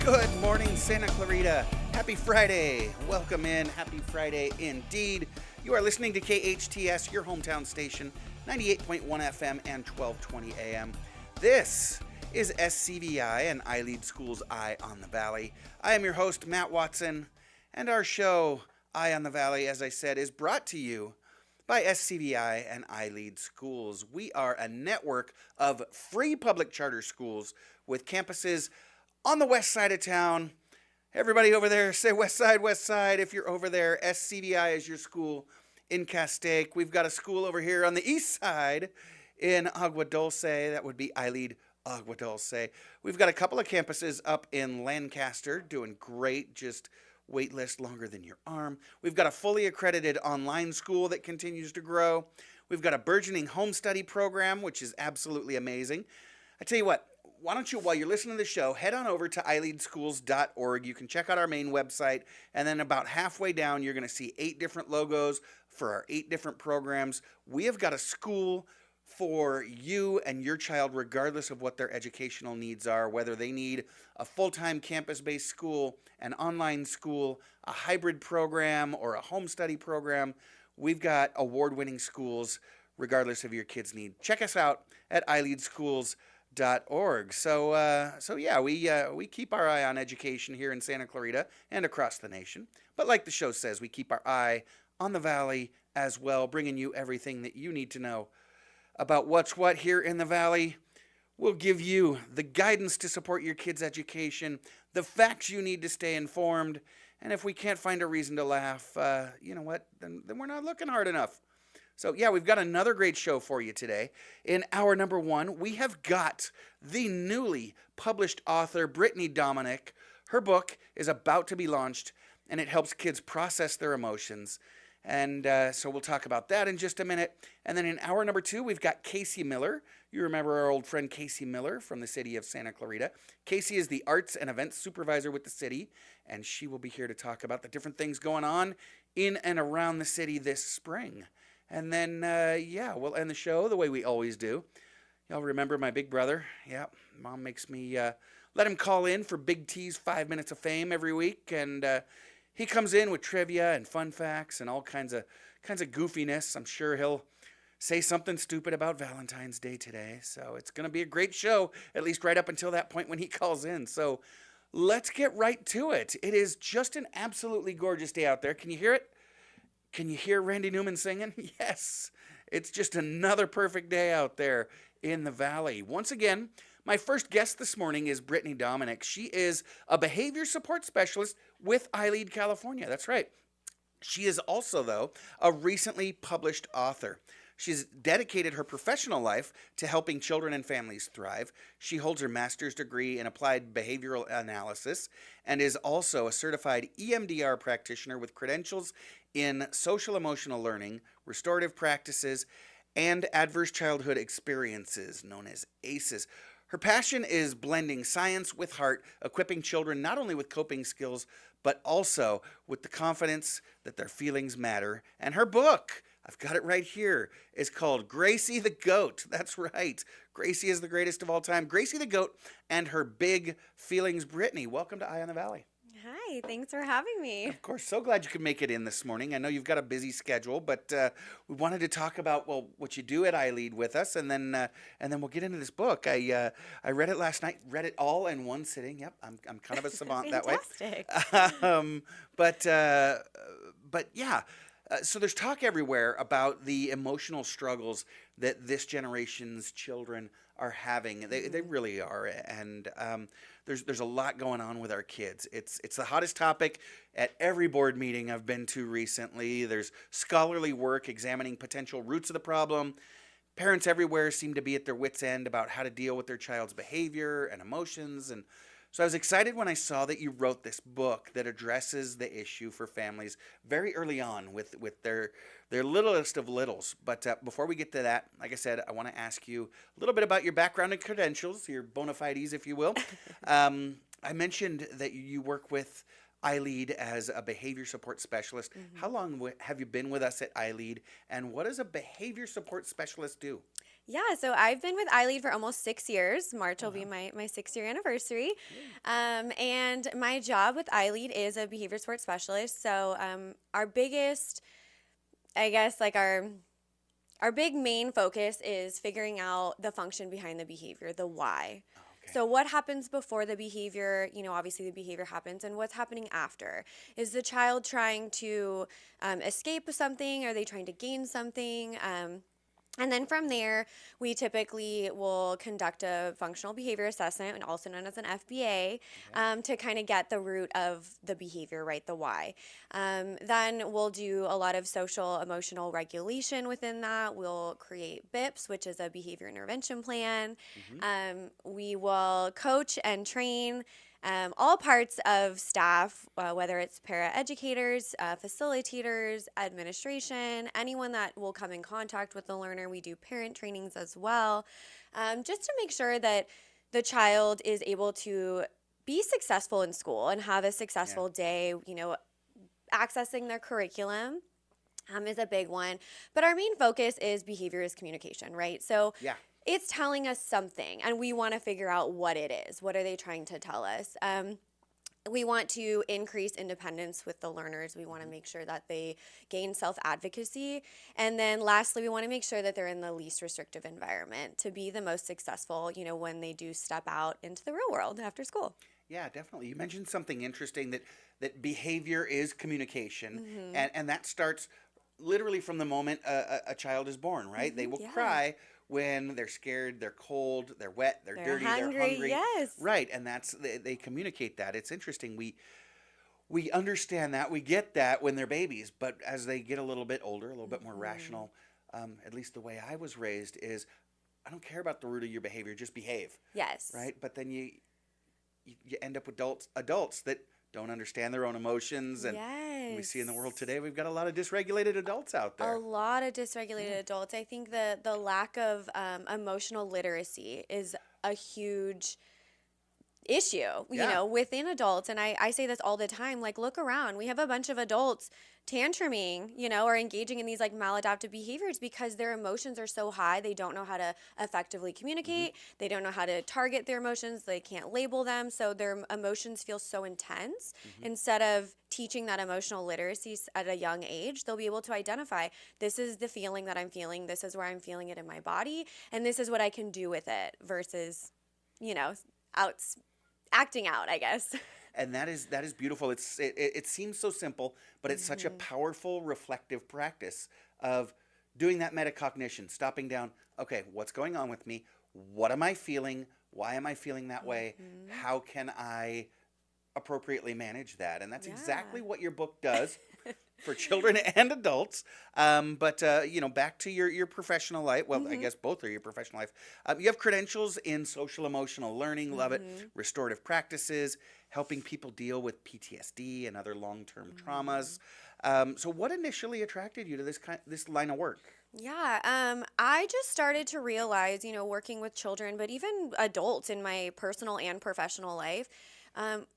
Good morning, Santa Clarita. Happy Friday. Welcome in. Happy Friday indeed. You are listening to KHTS, your hometown station, 98.1 FM and 1220 AM. This is SCVi and iLead School's Eye on the Valley. I am your host, Matt Watson, and our show, Eye on the Valley, as I said, is brought to you by SCVi and iLead Schools. We are a network of free public charter schools with campuses on the west side of town. Everybody over there, say west side, west side. If you're over there, SCVi is your school in Castaic. We've got a school over here on the east side in Agua Dulce. That would be iLead Agua Dulce. We've got a couple of campuses up in Lancaster doing great, just wait list longer than your arm. We've got a fully accredited online school that continues to grow. We've got a burgeoning home study program, which is absolutely amazing. I tell you what, why don't you, while you're listening to the show, head on over to iLeadSchools.org. You can check out our main website, and then about halfway down, you're going to see 8 different logos for our 8 different programs. We have got a school for you and your child, regardless of what their educational needs are, whether they need a full-time campus-based school, an online school, a hybrid program, or a home study program. We've got award-winning schools, regardless of your kids' need. Check us out at iLeadSchools.org. So yeah, we keep our eye on education here in Santa Clarita and across the nation. But like the show says, we keep our eye on the valley as well, bringing you everything that you need to know about what's what here in the valley. We'll give you the guidance to support your kids' education, the facts you need to stay informed, and if we can't find a reason to laugh, you know what, then we're not looking hard enough. So yeah, we've got another great show for you today. In hour number 1, we have got the newly published author, Brittany Domenick. Her book is about to be launched, and it helps kids process their emotions. And so we'll talk about that in just a minute. And then in hour number 2, we've got Casey Miller. You remember our old friend Casey Miller from the City of Santa Clarita. Casey is the Arts and Events Supervisor with the city, and she will be here to talk about the different things going on in and around the city this spring. And then, yeah, we'll end the show the way we always do. Y'all remember my big brother? Yeah, Mom makes me let him call in for Big T's 5 Minutes of Fame every week, and he comes in with trivia and fun facts and all kinds of goofiness. I'm sure he'll say something stupid about Valentine's Day today. So it's going to be a great show, at least right up until that point when he calls in. So let's get right to it. It is just an absolutely gorgeous day out there. Can you hear it? Can you hear Randy Newman singing? Yes, it's just another perfect day out there in the valley. Once again, my first guest this morning is Brittany Domenick. She is a behavior support specialist with iLead California. That's right. She is also, though, a recently published author. She's dedicated her professional life to helping children and families thrive. She holds her master's degree in applied behavioral analysis and is also a certified EMDR practitioner with credentials in social emotional learning, restorative practices, and adverse childhood experiences, known as ACEs. Her passion is blending science with heart, equipping children not only with coping skills, but also with the confidence that their feelings matter. And her book, I've got it right here, is called Gracie The Goat. That's right. Gracie is the greatest of all time. Gracie The Goat and her big feelings. Brittany, welcome to Eye on the Valley. Hi, thanks for having me. Of course, so glad you could make it in this morning. I know you've got a busy schedule, but we wanted to talk about, well, what you do at iLead with us, and then we'll get into this book. I read it last night, read it all in one sitting. Yep, I'm kind of a savant that way. But yeah. So there's talk everywhere about the emotional struggles that this generation's children are having. They really are, and there's a lot going on with our kids. It's the hottest topic at every board meeting I've been to recently. There's scholarly work examining potential roots of the problem. Parents everywhere seem to be at their wits' end about how to deal with their child's behavior and emotions, and so I was excited when I saw that you wrote this book that addresses the issue for families very early on with their littlest of littles. But before we get to that, like I said, I want to ask you a little bit about your background and credentials, your bona fides, if you will. I mentioned that you work with iLead as a behavior support specialist. Mm-hmm. How long have you been with us at iLead, and what does a behavior support specialist do? Yeah, so I've been with iLead for almost 6 years. March Oh, will be wow. my 6 year anniversary. Yay. And my job with iLead is a behavior support specialist. So our biggest, I guess, like our big main focus is figuring out the function behind the behavior, the why. Oh, okay. So, what happens before the behavior? Obviously the behavior happens, and what's happening after? Is the child trying to escape something? Are they trying to gain something? And then from there, we typically will conduct a functional behavior assessment, and also known as an FBA, Okay. to kind of get the root of the behavior, right? The why. Then we'll do a lot of social emotional regulation within that. We'll create BIPs, which is a behavior intervention plan. Mm-hmm. We will coach and train all parts of staff, whether it's paraeducators, facilitators, administration, anyone that will come in contact with the learner. We do parent trainings as well, just to make sure that the child is able to be successful in school and have a successful day, accessing their curriculum. Is a big one. But our main focus is behavior is communication, right? So Yeah. it's telling us something, and we want to figure out what it is. What are they trying to tell us? We want to increase independence with the learners. We want to make sure that they gain self-advocacy. And then lastly, we want to make sure that they're in the least restrictive environment to be the most successful, when they do step out into the real world after school. Yeah, definitely. You mentioned something interesting that behavior is communication, Mm-hmm. and that starts literally from the moment a child is born, right? They will Yeah. cry when they're scared, they're cold, they're wet, they're dirty, they're Hungry, hungry. yes. Right, and they communicate that. It's interesting. We understand that, we get that when they're babies, but as they get a little bit older, a little bit more rational, at least the way I was raised is, I don't care about the root of your behavior, just behave, Yes. right? But then you end up with adults that don't understand their own emotions, and we see in the world Yes. today we've got a lot of dysregulated adults out A there. lot of dysregulated adults. I think the lack of emotional literacy is a huge issue, Yeah. within adults. And I say this all the time, like, look around. We have a bunch of adults tantruming, or engaging in these like maladaptive behaviors because their emotions are so high. They don't know how to effectively communicate. They don't know how to target their emotions. They can't label them. So their emotions feel so intense. Instead of teaching that emotional literacy at a young age, they'll be able to identify, this is the feeling that I'm feeling. This is where I'm feeling it in my body. And this is what I can do with it versus, out acting out, I guess. And that is beautiful. It seems so simple, but it's such a powerful reflective practice of doing that metacognition, stopping down. Okay, what's going on with me? What am I feeling? Why am I feeling that way? How can I appropriately manage that? And that's exactly what your book does for children and adults. But back to your professional life. Well, I guess both are your professional life. You have credentials in social emotional learning. Love it. Restorative practices, helping people deal with PTSD and other long-term traumas. So what initially attracted you to this line of work? Yeah, I just started to realize, working with children, but even adults in my personal and professional life,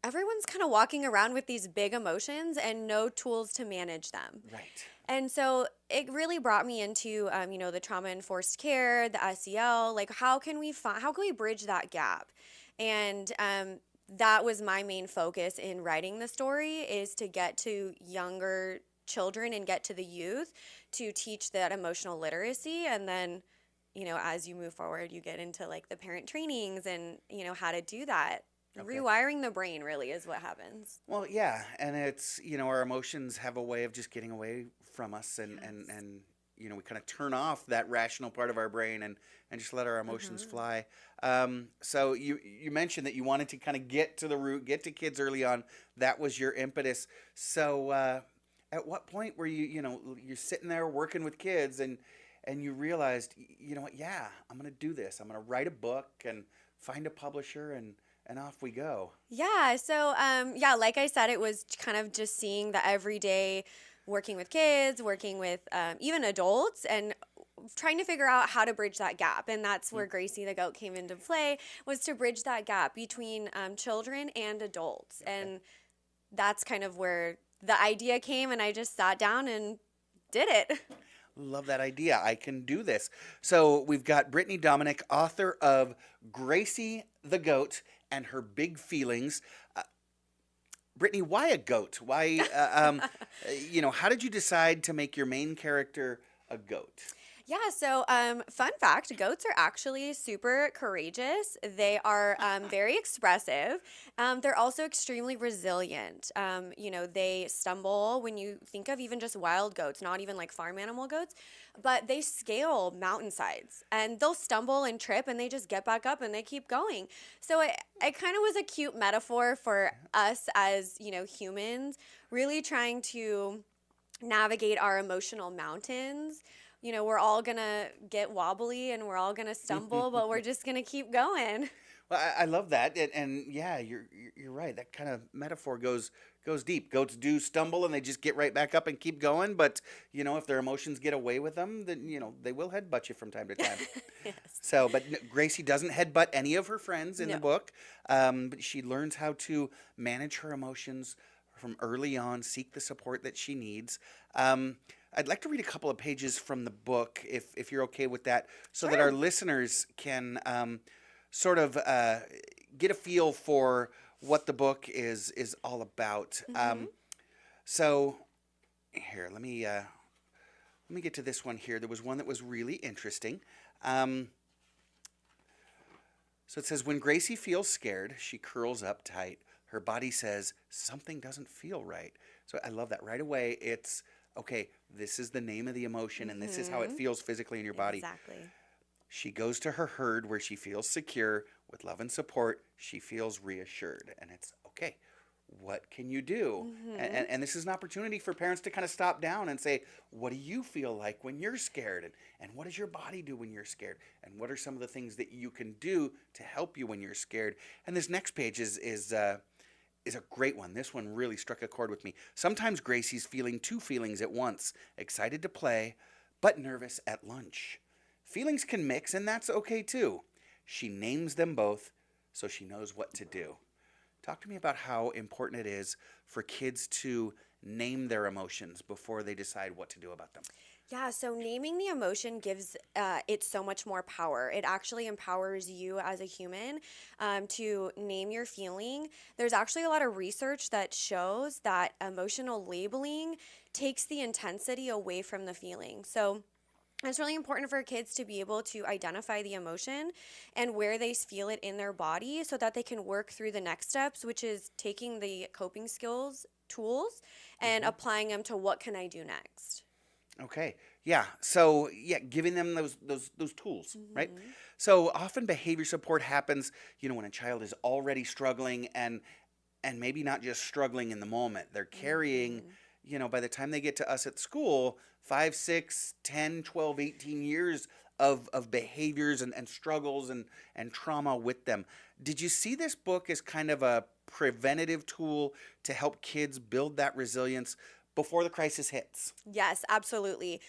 everyone's kind of walking around with these big emotions and no tools to manage them. Right. And so it really brought me into, the trauma-informed care, the SEL, like how can we bridge that gap? And that was my main focus in writing the story, is to get to younger children and get to the youth to teach that emotional literacy. And then, as you move forward, you get into like the parent trainings and, how to do that. Okay. Rewiring the brain really is what happens. Well, yeah, and it's, our emotions have a way of just getting away from us, and we kind of turn off that rational part of our brain and just let our emotions fly. So you mentioned that you wanted to kind of get to the root, get to kids early on. That was your impetus. So at what point were you're sitting there working with kids and you realized, you know what, yeah, I'm going to do this. I'm going to write a book and find a publisher and off we go. Yeah. So, like I said, it was kind of just seeing the everyday working with kids, working with even adults, and trying to figure out how to bridge that gap. And that's where Gracie the Goat came into play, was to bridge that gap between children and adults. Okay. And that's kind of where the idea came, and I just sat down and did it. Love that idea. I can do this. So we've got Brittany Domenick, author of Gracie the Goat and Her Big Feelings. Brittany, why a goat? Why, how did you decide to make your main character a goat? Yeah, so fun fact, goats are actually super courageous. They are very expressive. They're also extremely resilient. They stumble when you think of even just wild goats, not even like farm animal goats, but they scale mountainsides and they'll stumble and trip and they just get back up and they keep going. So it kind of was a cute metaphor for us as, humans, really trying to navigate our emotional mountains. We're all going to get wobbly and we're all going to stumble, but we're just going to keep going. Well, I love that, and yeah, you're right. That kind of metaphor goes deep. Goats do stumble, and they just get right back up and keep going. But if their emotions get away with them, then they will headbutt you from time to time. Yes. So, but Gracie doesn't headbutt any of her friends in the No. book. But she learns how to manage her emotions from early on, seek the support that she needs. I'd like to read a couple of pages from the book, if you're okay with that, so that our listeners can sort of get a feel for what the book is all about. So here, let me get to this one here. There was one that was really interesting. So it says, when Gracie feels scared, she curls up tight. Her body says, something doesn't feel right. So I love that. Right away, it's, okay, this is the name of the emotion, and this is how it feels physically in your body. Exactly. She goes to her herd where she feels secure. With love and support, she feels reassured. And it's, okay, what can you do? And this is an opportunity for parents to kind of stop down and say, what do you feel like when you're scared? And what does your body do when you're scared? And what are some of the things that you can do to help you when you're scared? And this next page is a great one. This one really struck a chord with me. Sometimes Gracie's feeling two feelings at once, excited to play, but nervous at lunch. Feelings can mix, and that's okay too. She names them both so she knows what to do. Talk to me about how important it is for kids to name their emotions before they decide what to do about them. Yeah, so naming the emotion gives it so much more power. It actually empowers you as a human to name your feeling. There's actually a lot of research that shows that emotional labeling takes the intensity away from the feeling. So it's really important for kids to be able to identify the emotion and where they feel it in their body so that they can work through the next steps, which is taking the coping skills, tools, and applying them to what can I do next. Okay. Yeah. So giving them those tools, right? So often behavior support happens, when a child is already struggling and maybe not just struggling in the moment. They're carrying, by the time they get to us at school, 5, 6, 10, 12, 18 years of behaviors and struggles and trauma with them. Did you see this book as kind of a preventative tool to help kids build that resilience before the crisis hits? Yes, absolutely.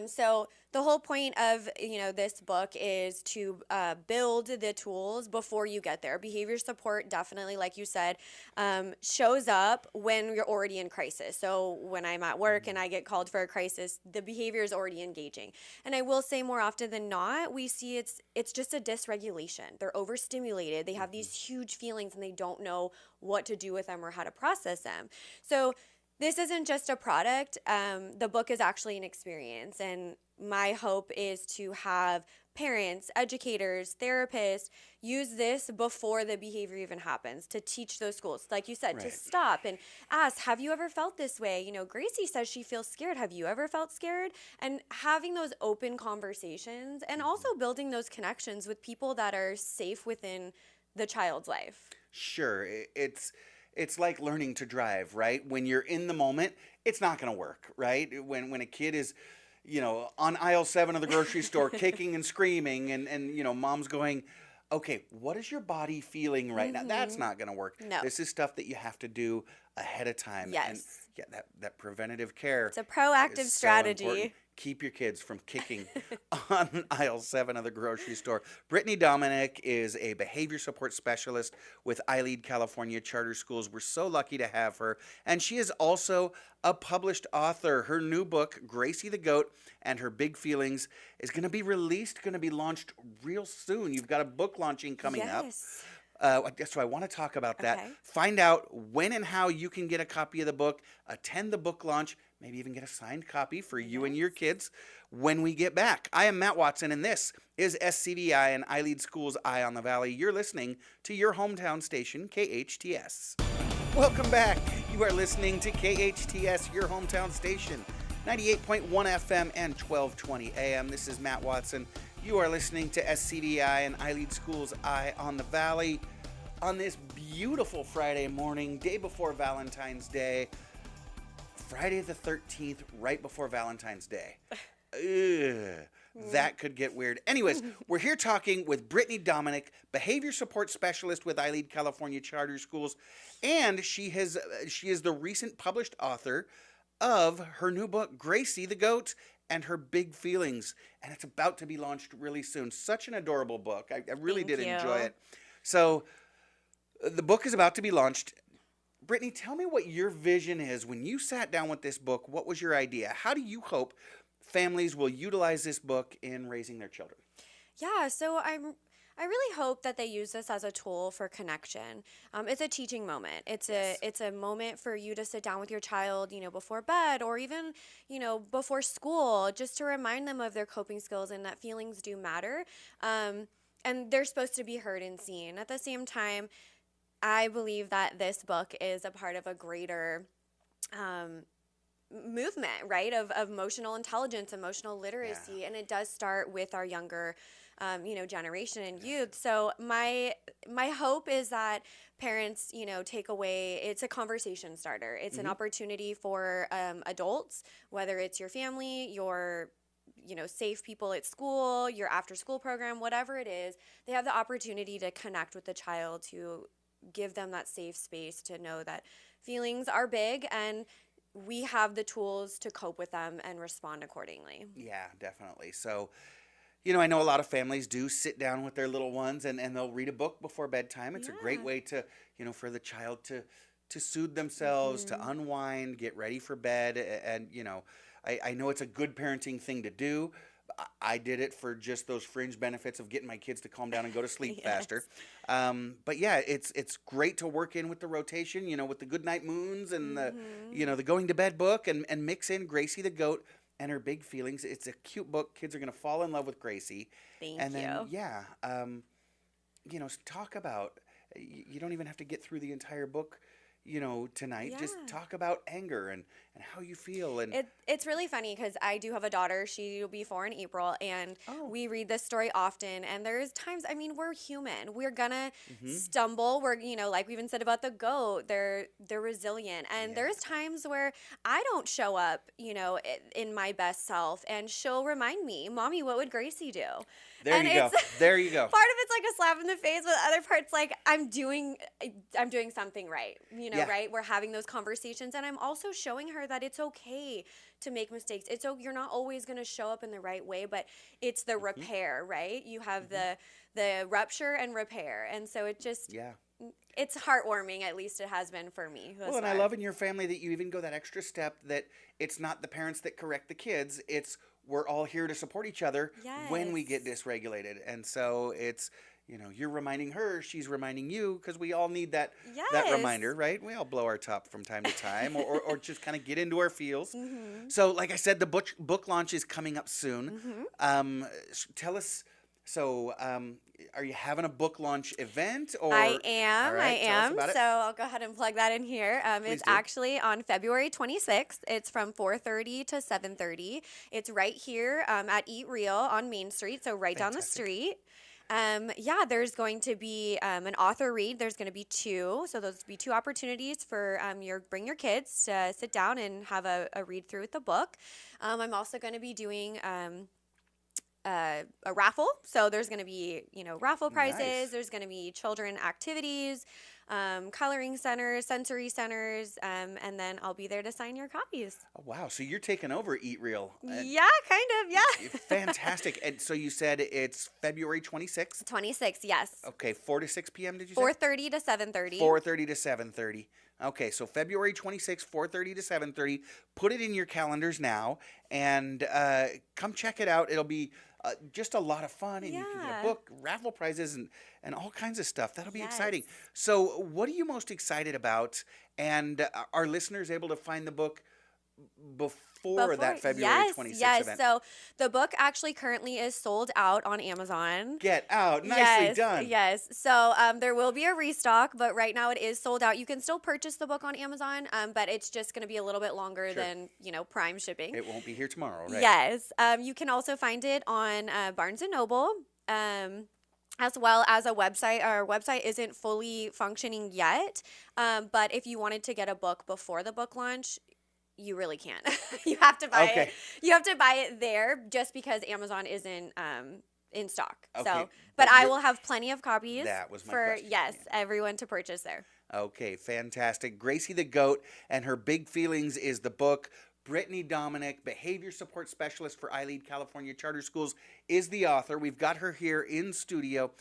So the whole point of this book is to build the tools before you get there. Behavior support definitely, like you said, shows up when you're already in crisis. So when I'm at work and I get called for a crisis, the behavior is already engaging. And I will say more often than not, we see it's just a dysregulation. They're overstimulated. They have these huge feelings and they don't know what to do with them or how to process them. So this isn't just a product. The book is actually an experience. And my hope is to have parents, educators, therapists use this before the behavior even happens to teach those schools. Like you said, to stop and ask, have you ever felt this way? Gracie says she feels scared. Have you ever felt scared? And having those open conversations and also building those connections with people that are safe within the child's life. Sure. It's like learning to drive, right? When you're in the moment, it's not going to work, right? When a kid is, on aisle 7 of the grocery store kicking and screaming and mom's going, okay, what is your body feeling right now? That's not going to work. No. This is stuff that you have to do ahead of time. Yes. And that preventative care. It's a proactive is so strategy. important. keep your kids from kicking on aisle 7 of the grocery store. Brittany Domenick is a behavior support specialist with iLead California Charter Schools. We're so lucky to have her. And she is also a published author. Her new book, Gracie the Goat and Her Big Feelings, is going to be released, going to be launched real soon. You've got a book launching coming up. So I want to talk about that. Okay. Find out when and how you can get a copy of the book, attend the book launch, maybe even get a signed copy for you and your kids when we get back. I am Matt Watson, and this is SCVi and iLead School's Eye on the Valley. You're listening to your hometown station, KHTS. Welcome back. You are listening to KHTS, your hometown station, 98.1 FM and 1220 AM. This is Matt Watson. You are listening to SCVi and iLead School's Eye on the Valley on this beautiful Friday morning, day before Valentine's Day. Friday the 13th, right before Valentine's Day. That could get weird. Anyways, we're here talking with Brittany Domenick, behavior support specialist with iLead California Charter Schools, and she is the recent published author of her new book, Gracie the Goat and Her Big Feelings, and it's about to be launched really soon. Such an adorable book. I really did enjoy it. So the book is about to be launched. Brittany, tell me what your vision is when you sat down with this book. What was your idea? How do you hope families will utilize this book in raising their children? Yeah, so I really hope that they use this as a tool for connection. It's a teaching moment. It's a moment for you to sit down with your child, before bed or even, before school, just to remind them of their coping skills and that feelings do matter. And they're supposed to be heard and seen. At the same time, I believe that this book is a part of a greater movement, right, of emotional intelligence, emotional literacy, and it does start with our younger generation and youth. So my hope is that parents, take away, it's a conversation starter. It's an opportunity for adults, whether it's your family, your safe people at school, your after school program, whatever it is, they have the opportunity to connect with the child, to give them that safe space to know that feelings are big and we have the tools to cope with them and respond accordingly. Yeah, definitely. So, I know a lot of families do sit down with their little ones and they'll read a book before bedtime. It's a great way to, for the child to soothe themselves, to unwind, get ready for bed. And, I know it's a good parenting thing to do. I did it for just those fringe benefits of getting my kids to calm down and go to sleep faster. But yeah, it's great to work in with the rotation, with the Goodnight Moons and the, the Going to Bed book and mix in Gracie the Goat and Her Big Feelings. It's a cute book. Kids are going to fall in love with Gracie. Thank and you. then, talk about, you don't even have to get through the entire book, tonight. Yeah. Just talk about anger and how you feel. And it's really funny because I do have a daughter. She will be 4 in April, and we read this story often. And there's times, we're human. We're gonna stumble. We're, like we even said about the goat, they're resilient. And there's times where I don't show up, in my best self, and she'll remind me, "Mommy, what would Gracie do?" There you go. There you go. Part of it's like a slap in the face, but the other part's like I'm doing something right. Right? We're having those conversations, and I'm also showing her that it's okay to make mistakes. You're not always going to show up in the right way, but it's the repair, right? You have the rupture and repair, and so it just it's heartwarming. At least it has been for me. Well, and I love in your family that you even go that extra step, that it's not the parents that correct the kids. It's we're all here to support each other when we get dysregulated. And so it's, you're reminding her, she's reminding you, because we all need that reminder, right? We all blow our top from time to time or just kind of get into our feels. So like I said, the book launch is coming up soon. Tell us, are you having a book launch event? Or I am. All right, I am. tell us about it. So I'll go ahead and plug that in here. It's actually on February 26th. It's from 4:30 to 7:30. It's right here at Eat Real on Main Street, so right down the street. There's going to be an author read. There's going to be 2. So those will be 2 opportunities for bring your kids to sit down and have a read through with the book. I'm also going to be doing a raffle. So there's going to be, raffle prizes. Nice. There's going to be children activities. coloring centers, sensory centers, and then I'll be there to sign your copies. Oh, wow. So you're taking over Eat Real. Yeah, kind of, yeah. Fantastic. And so you said it's February 26th? 26, yes. Okay, 4 to 6 p.m. did you say? 4:30 to 7:30. 4:30 to 7:30. Okay, so February 26th, 4:30 to 7:30. Put it in your calendars now and come check it out. It'll be just a lot of fun, and you can get Yeah. a book, raffle prizes, and all kinds of stuff. That'll be Yes. exciting. So what are you most excited about? And are listeners able to find the book before that February 26th yes. event? So the book actually currently is sold out on Amazon. Get out. Nicely Yes, done. yes. So there will be a restock, but right now it is sold out. You can still purchase the book on Amazon, but it's just going to as little bit longer Sure. than, Prime shipping. It won't be here tomorrow, right? Yes. You can also find it on Barnes & Noble, as well as a website. Our website isn't fully functioning yet, but if you wanted to get a book before the book launch, you really can't. You have to buy Okay. it. You have to buy it there just because Amazon isn't in stock. Okay, So, but but I you're- will have plenty of copies That was my for question, yes, yeah. everyone to purchase there. Okay, fantastic. Gracie the Goat and Her Big Feelings is the book. Brittany Domenick, Behavior Support Specialist for iLead California Charter Schools, is the author. We've got her here in studio.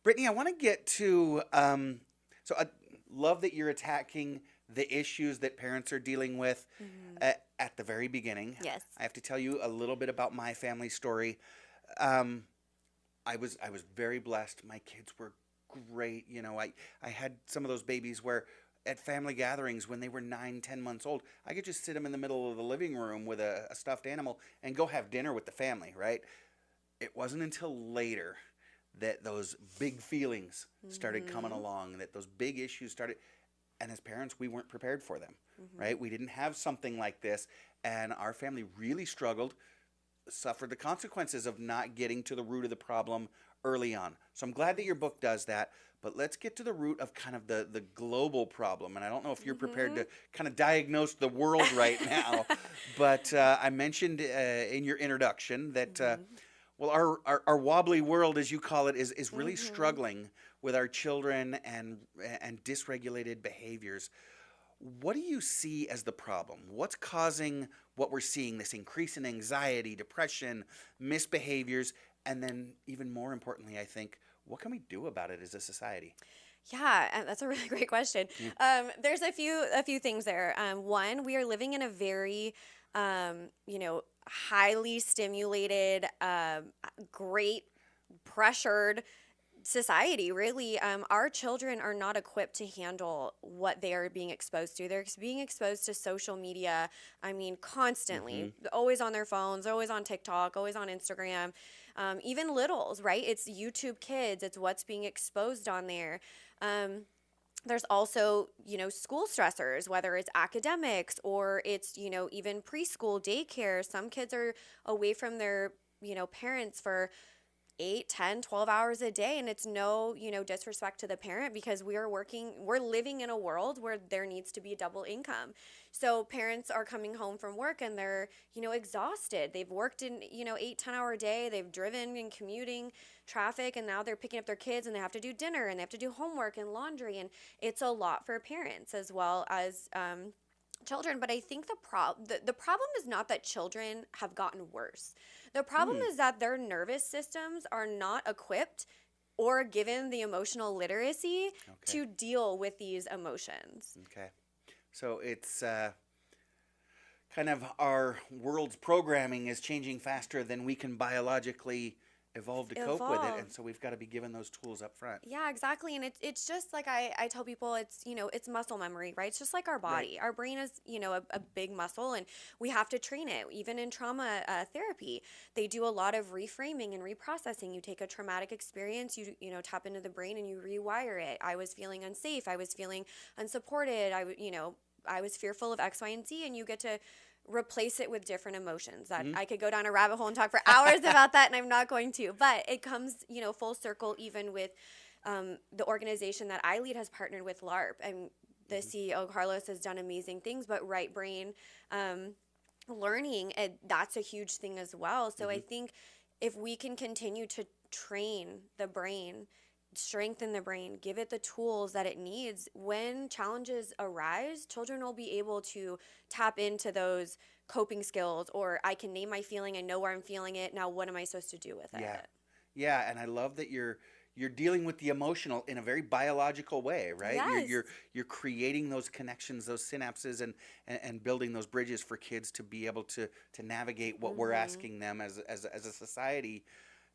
Brittany, I want to get to, so I love that you're attacking the issues that parents are dealing with at the very beginning. Yes. I have to tell you a little bit about my family story. I was very blessed. My kids were great. I had some of those babies where at family gatherings when they were 9, 10 months old, I could just sit them in the middle of the living room with a stuffed animal and go have dinner with the family, right? It wasn't until later that those big feelings started coming along, that those big issues started. And as parents, we weren't prepared for them, right? We didn't have something like this. And our family really struggled, suffered the consequences of not getting to the root of the problem early on. So I'm glad that your book does that. But let's get to the root of kind of the global problem. And I don't know if you're prepared to kind of diagnose the world right now. But I mentioned in your introduction that, well, our wobbly world, as you call it, is really struggling with our children and dysregulated behaviors. What do you see as the problem? What's causing what we're seeing, this increase in anxiety, depression, misbehaviors, and then even more importantly, I think, what can we do about it as a society? Yeah, that's a really great question. There's a few things there. One, we are living in a very, highly stimulated, great pressured society, really. Our children are not equipped to handle what they are being exposed to. They're being exposed to social media, constantly, always on their phones, always on TikTok, always on Instagram, even littles, right? It's YouTube Kids. It's what's being exposed on there. There's also, school stressors, whether it's academics or it's, even preschool, daycare. Some kids are away from their, parents for 8, 10, 12 hours a day. And it's no, disrespect to the parent because we're living in a world where there needs to be double income. So parents are coming home from work and they're, exhausted. They've worked in, 8, 10-hour day. They've driven and commuting traffic, and now they're picking up their kids and they have to do dinner and they have to do homework and laundry. And it's a lot for parents as well as, children. But I think the problem is not that children have gotten worse. The problem is that their nervous systems are not equipped or given the emotional literacy to deal with these emotions. Okay. So it's kind of our world's programming is changing faster than we can biologically evolve to cope with it. And so we've got to be given those tools up front. Yeah, exactly. And it's just like I tell people, it's, it's muscle memory, right? It's just like our body. Right. Our brain is, a big muscle, and we have to train it. Even in trauma therapy, they do a lot of reframing and reprocessing. You take a traumatic experience, you tap into the brain and you rewire it. I was feeling unsafe. I was feeling unsupported. I was fearful of X, Y, and Z, and you get to replace it with different emotions that I could go down a rabbit hole and talk for hours about that, and I'm not going to. But it comes, full circle even with the organization that iLead has partnered with LARP. And the CEO, Carlos, has done amazing things, but right brain learning, that's a huge thing as well. So I think if we can continue to train the brain strengthen the brain, give it the tools that it needs. When challenges arise, children will be able to tap into those coping skills, or I can name my feeling, I know where I'm feeling it. Now what am I supposed to do with Yeah. it? Yeah, and I love that you're dealing with the emotional in a very biological way, right? You're Yes. you're you're creating those connections, those synapses, and building those bridges for kids to be able to navigate what we're Mm-hmm. asking them as a society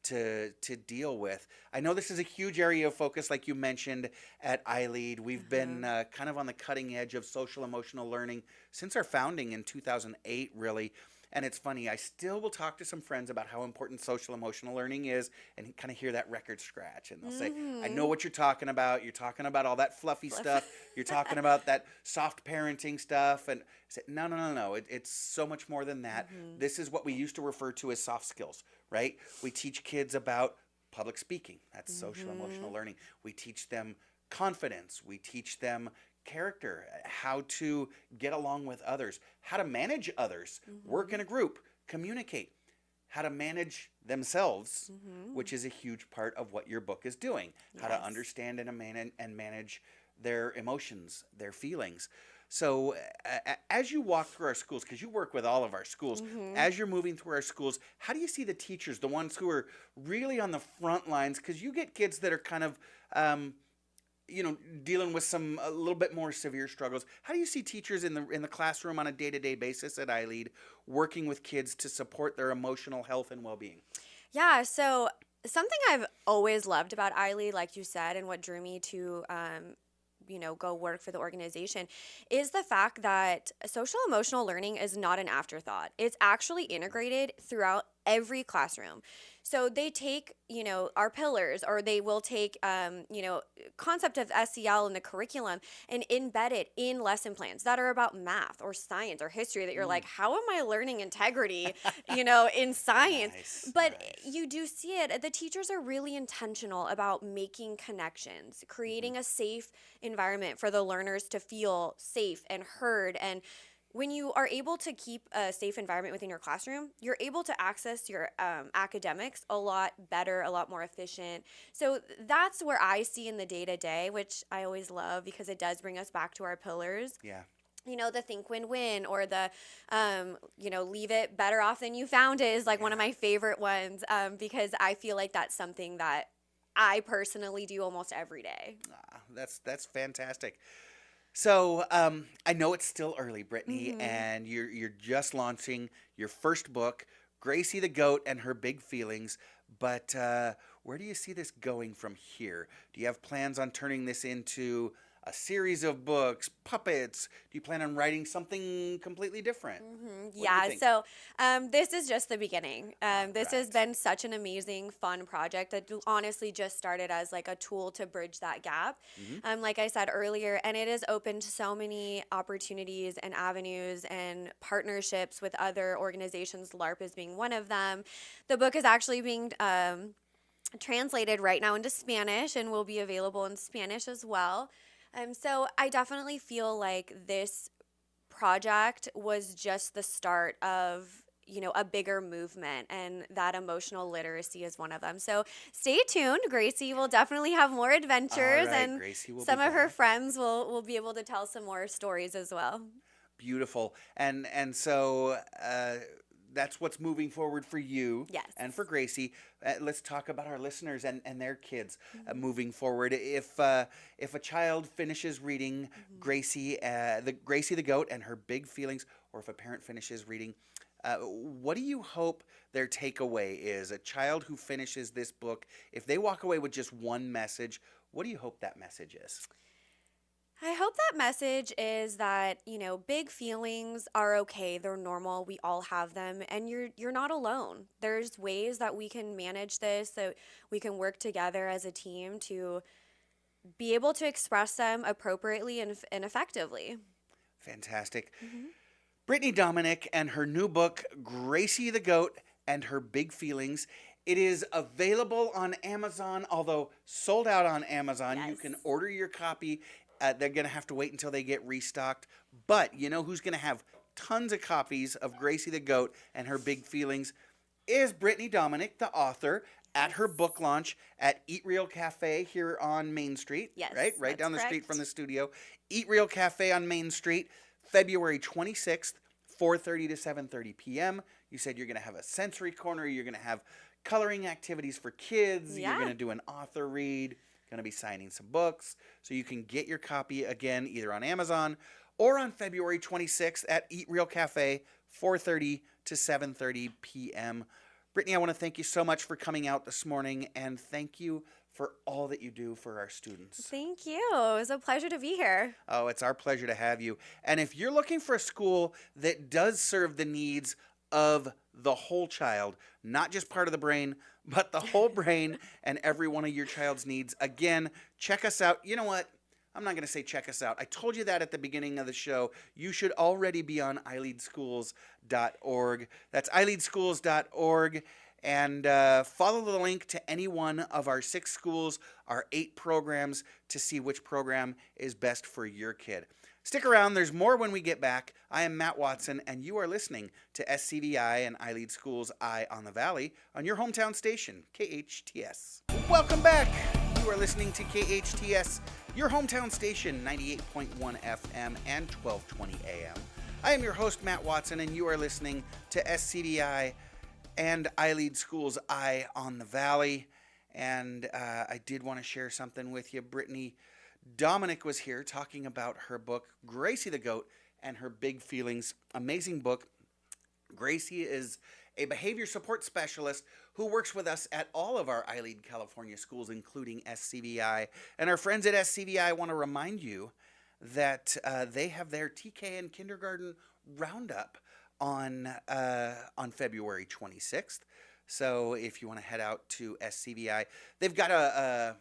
to deal with. I know this is a huge area of focus, like you mentioned at iLead. We've Uh-huh. been kind of on the cutting edge of social emotional learning since our founding in 2008, really. And it's funny, I still will talk to some friends about how important social emotional learning is and kind of hear that record scratch. And they'll say, I know Mm-hmm. what you're talking about. You're talking about all that fluffy Fluff. stuff. You're talking about that soft parenting stuff. And I said, no, no, no, no. It's so much more than that. Mm-hmm. This is what we used to refer to as soft skills, right? We teach kids about public speaking. That's social Mm-hmm. emotional learning. We teach them confidence. We teach them character, how to get along with others, how to manage others, work Mm-hmm. in a group, communicate, how to manage themselves, Mm-hmm. which is a huge part of what your book is doing, how to Yes. understand and manage their emotions, their feelings. So, as you walk through our schools, because you work with all of our schools, Mm-hmm. as you're moving through our schools, how do you see the teachers, the ones who are really on the front lines? Because you get kids that are kind of, um, dealing with some a little bit more severe struggles. How do you see teachers in the classroom on a day-to-day basis at iLead working with kids to support their emotional health and well-being? Yeah, so something I've always loved about iLead, like you said, and what drew me to, go work for the organization is the fact that social emotional learning is not an afterthought. It's actually integrated throughout every classroom. So they take, our pillars, or they will take, concept of SEL in the curriculum and embed it in lesson plans that are about math or science or history that you're Mm. like, how am I learning integrity, in science? Nice, But nice. you do see it. The teachers are really intentional about making connections, Hmm. creating a safe environment for the learners to feel safe and heard. And when you are able to keep a safe environment within your classroom, you're able to access your academics a lot better, a lot more efficient. So that's where I see in the day to day, which I always love because it does bring us back to our pillars. Yeah. The think win win, or the leave it better off than you found it is like one of Yeah. my favorite ones, because I feel like that's something that I personally do almost every day. That's fantastic. So I know it's still early, Brittany, Hmm. and you're just launching your first book, Gracie the Goat and Her Big Feelings. But where do you see this going from here? Do you have plans on turning this into a series of books, puppets? Do you plan on writing something completely different? What do you Yeah, think? so this is just the beginning. All This has right. been such an amazing, fun project that honestly just started as like a tool to bridge that gap. Hmm. Like I said earlier, and it has opened so many opportunities and avenues and partnerships with other organizations, LARP is being one of them. The book is actually being translated right now into Spanish and will be available in Spanish as well. So I definitely feel like this project was just the start of a bigger movement, and that emotional literacy is one of them. So stay tuned. Gracie will definitely have more All adventures, right, and Gracie will be some of her back. friends will be able to tell some more stories as well. Beautiful. And so that's what's moving forward for you Yes. and for Gracie. Let's talk about our listeners and their kids Hmm. moving forward. If a child finishes reading Hmm. Gracie the Goat and Her Big Feelings, or if a parent finishes reading, what do you hope their takeaway is? A child who finishes this book, if they walk away with just one message, what do you hope that message is? I hope that message is that, big feelings are okay. They're normal. We all have them, and you're not alone. There's ways that we can manage this, that we can work together as a team to be able to express them appropriately and effectively. Fantastic. Hmm. Brittany Domenick and her new book, Gracie the Goat and Her Big Feelings. It is available on Amazon, although sold out on Amazon. You Yes. can order your copy. They're going to have to wait until they get restocked. But you know who's going to have tons of copies of Gracie the Goat and Her Big Feelings is Brittany Domenick, the author, at her book launch at Eat Real Cafe here on Main Street. Yes, Right down the that's street from the correct. studio. Eat Real Cafe on Main Street, February 26th, 4:30 to 7:30 p.m. You said you're going to have a sensory corner. You're going to have coloring activities for kids. You're Yeah. going to do an author read. Going to be signing some books. So you can get your copy again either on Amazon or on February 26th at Eat Real Cafe, 4:30 to 7:30 p.m. Brittany, I want to thank you so much for coming out this morning, and thank you for all that you do for our students. Thank you. It was a pleasure to be here. Oh, it's our pleasure to have you. And if you're looking for a school that does serve the needs of the whole child, not just part of the brain, but the whole brain and every one of your child's needs, again, check us out. You know what? I'm not going to say check us out. I told you that at the beginning of the show. You should already be on iLeadSchools.org. That's iLeadSchools.org. And follow the link to any one of our 6 schools, our 8 programs, to see which program is best for your kid. Stick around. There's more when we get back. I am Matt Watson, and you are listening to SCVi and iLead Schools Eye on the Valley on your hometown station, KHTS. Welcome back. You are listening to KHTS, your hometown station, 98.1 FM and 1220 AM. I am your host, Matt Watson, and you are listening to SCVi and iLead Schools Eye on the Valley. And I did want to share something with you. Brittany Domenick was here talking about her book, Gracie the Goat, and her big feelings. Amazing book. Gracie is a behavior support specialist who works with us at all of our iLead California schools, including SCVi. And our friends at SCVi want to remind you that they have their TK and kindergarten roundup on February 26th. So if you want to head out to SCVi, they've got an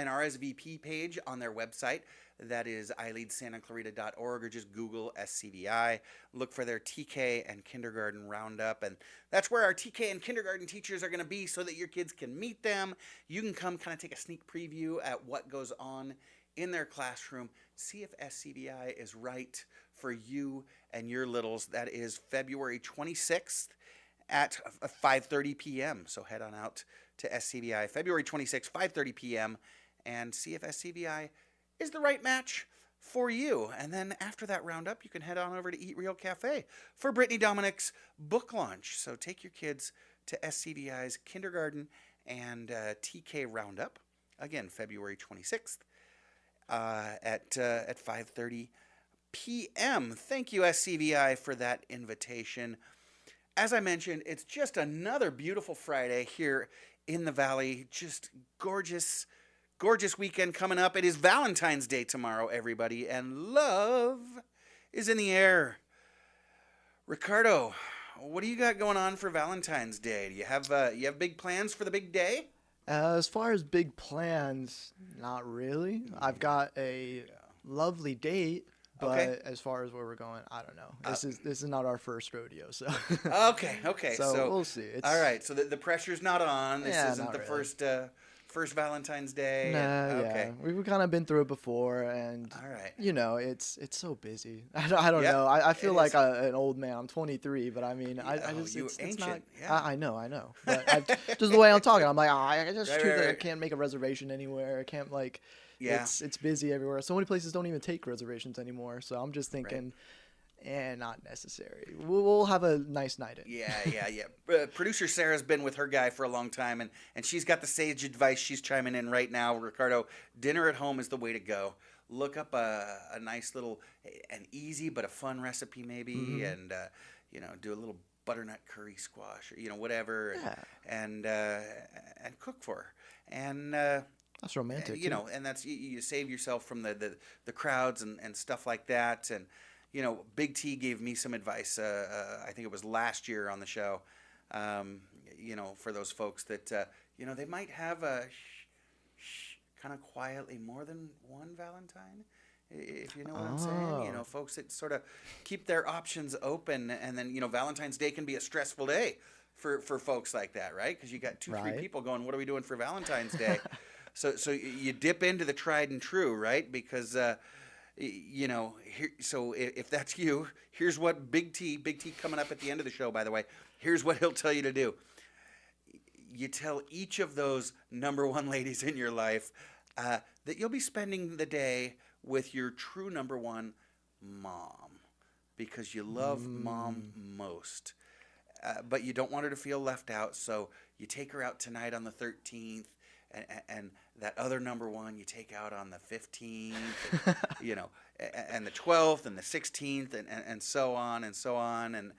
RSVP page on their website. That is iLeadSantaClarita.org, or just Google SCVi. Look for their TK and kindergarten roundup, and that's where our TK and kindergarten teachers are going to be so that your kids can meet them. You can come kind of take a sneak preview at what goes on in their classroom. See if SCVi is right for you and your littles. That is February 26th at 5:30 p.m. So head on out to SCVi, February 26th, 5:30 p.m., and see if SCVi is the right match for you. And then after that roundup, you can head on over to Eat Real Cafe for Brittany Domenick's book launch. So take your kids to SCVi's kindergarten and TK roundup. Again, February 26th at 5:30 p.m. Thank you, SCVi, for that invitation. As I mentioned, it's just another beautiful Friday here in the Valley. Just gorgeous weekend coming up. It is Valentine's Day tomorrow, everybody, and love is in the air. Ricardo, what do you got going on for Valentine's Day? Do you have big plans for the big day? As far as big plans, not really. I've got a lovely date, but Okay. as far as where we're going, I don't know. This is not our first rodeo, so. Okay. So we'll see. All right. So the pressure's not on. This Yeah, isn't not the really. first Valentine's Day. Yeah. We've kind of been through it before, and All right. it's so busy. I don't Yep, know. I feel it like is. an old man. I'm 23, but I mean, I just you it's ancient, not. yeah. I know. But just the way I'm talking, I'm like, I just Right, true right, that I right. can't make a reservation anywhere. I can't like. Yeah. It's busy everywhere. So many places don't even take reservations anymore. So I'm just thinking, not necessary. We'll have a nice night in. Yeah. Producer Sarah's been with her guy for a long time, and she's got the sage advice she's chiming in right now. Ricardo, dinner at home is the way to go. Look up a nice little, an easy but a fun recipe maybe, and do a little butternut curry squash or whatever, and cook for her. And That's romantic. and that's you save yourself from the crowds and stuff like that. And Big T gave me some advice. I think it was last year on the show. For those folks that they might have a kind of quietly more than one Valentine, if you know what I'm saying. Folks that sort of keep their options open, and then Valentine's Day can be a stressful day for folks like that, right? Because you got 2-3 people going, what are we doing for Valentine's Day? So you dip into the tried and true, right? Because so if that's you, here's what Big T coming up at the end of the show, by the way, here's what he'll tell you to do. you tell each of those number one ladies in your life that you'll be spending the day with your true number one mom, because you love mom most. But you don't want her to feel left out, so you take her out tonight on the 13th, and that other number one you take out on the 15th, and the 12th and the 16th, and so on and so on.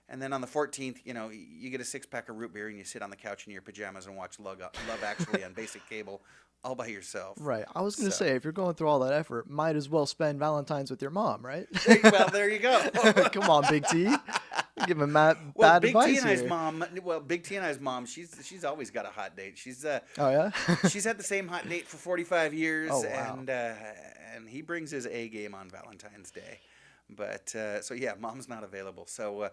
And then on the 14th, you get a 6-pack of root beer and you sit on the couch in your pajamas and watch Love Actually on basic cable all by yourself. Right. I was going to say, if you're going through all that effort, might as well spend Valentine's with your mom, right? Well, there you go. Come on, Big T. You're giving Matt Well, bad Big advice T and I's here. mom. Well, Big T and I's mom. She's always got a hot date. She's Oh yeah. she's had the same hot date for 45 years. Oh, wow. And he brings his A game on Valentine's Day. But so yeah, mom's not available. So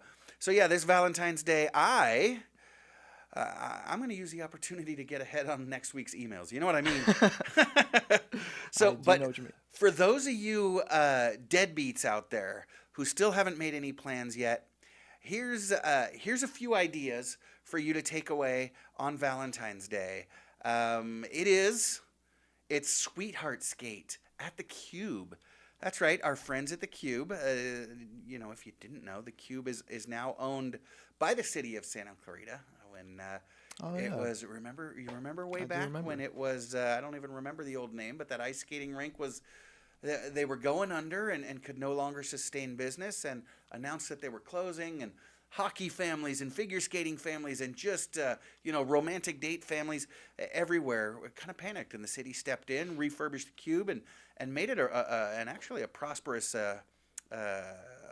yeah, this Valentine's Day, I'm going to use the opportunity to get ahead on next week's emails. You know what I mean? I do know what you mean. For those of you deadbeats out there who still haven't made any plans yet, here's a few ideas for you to take away on Valentine's Day. It's Sweetheart Skate at the Cube. That's right, our friends at the Cube. If you didn't know, the Cube is now owned by the City of Santa Clarita. When it was, remember way back when it was, I don't even remember the old name, but that ice skating rink was, they were going under and could no longer sustain business, and announced that they were closing, and hockey families and figure skating families and just, romantic date families everywhere kind of panicked, and the city stepped in, refurbished the Cube, and made it actually a prosperous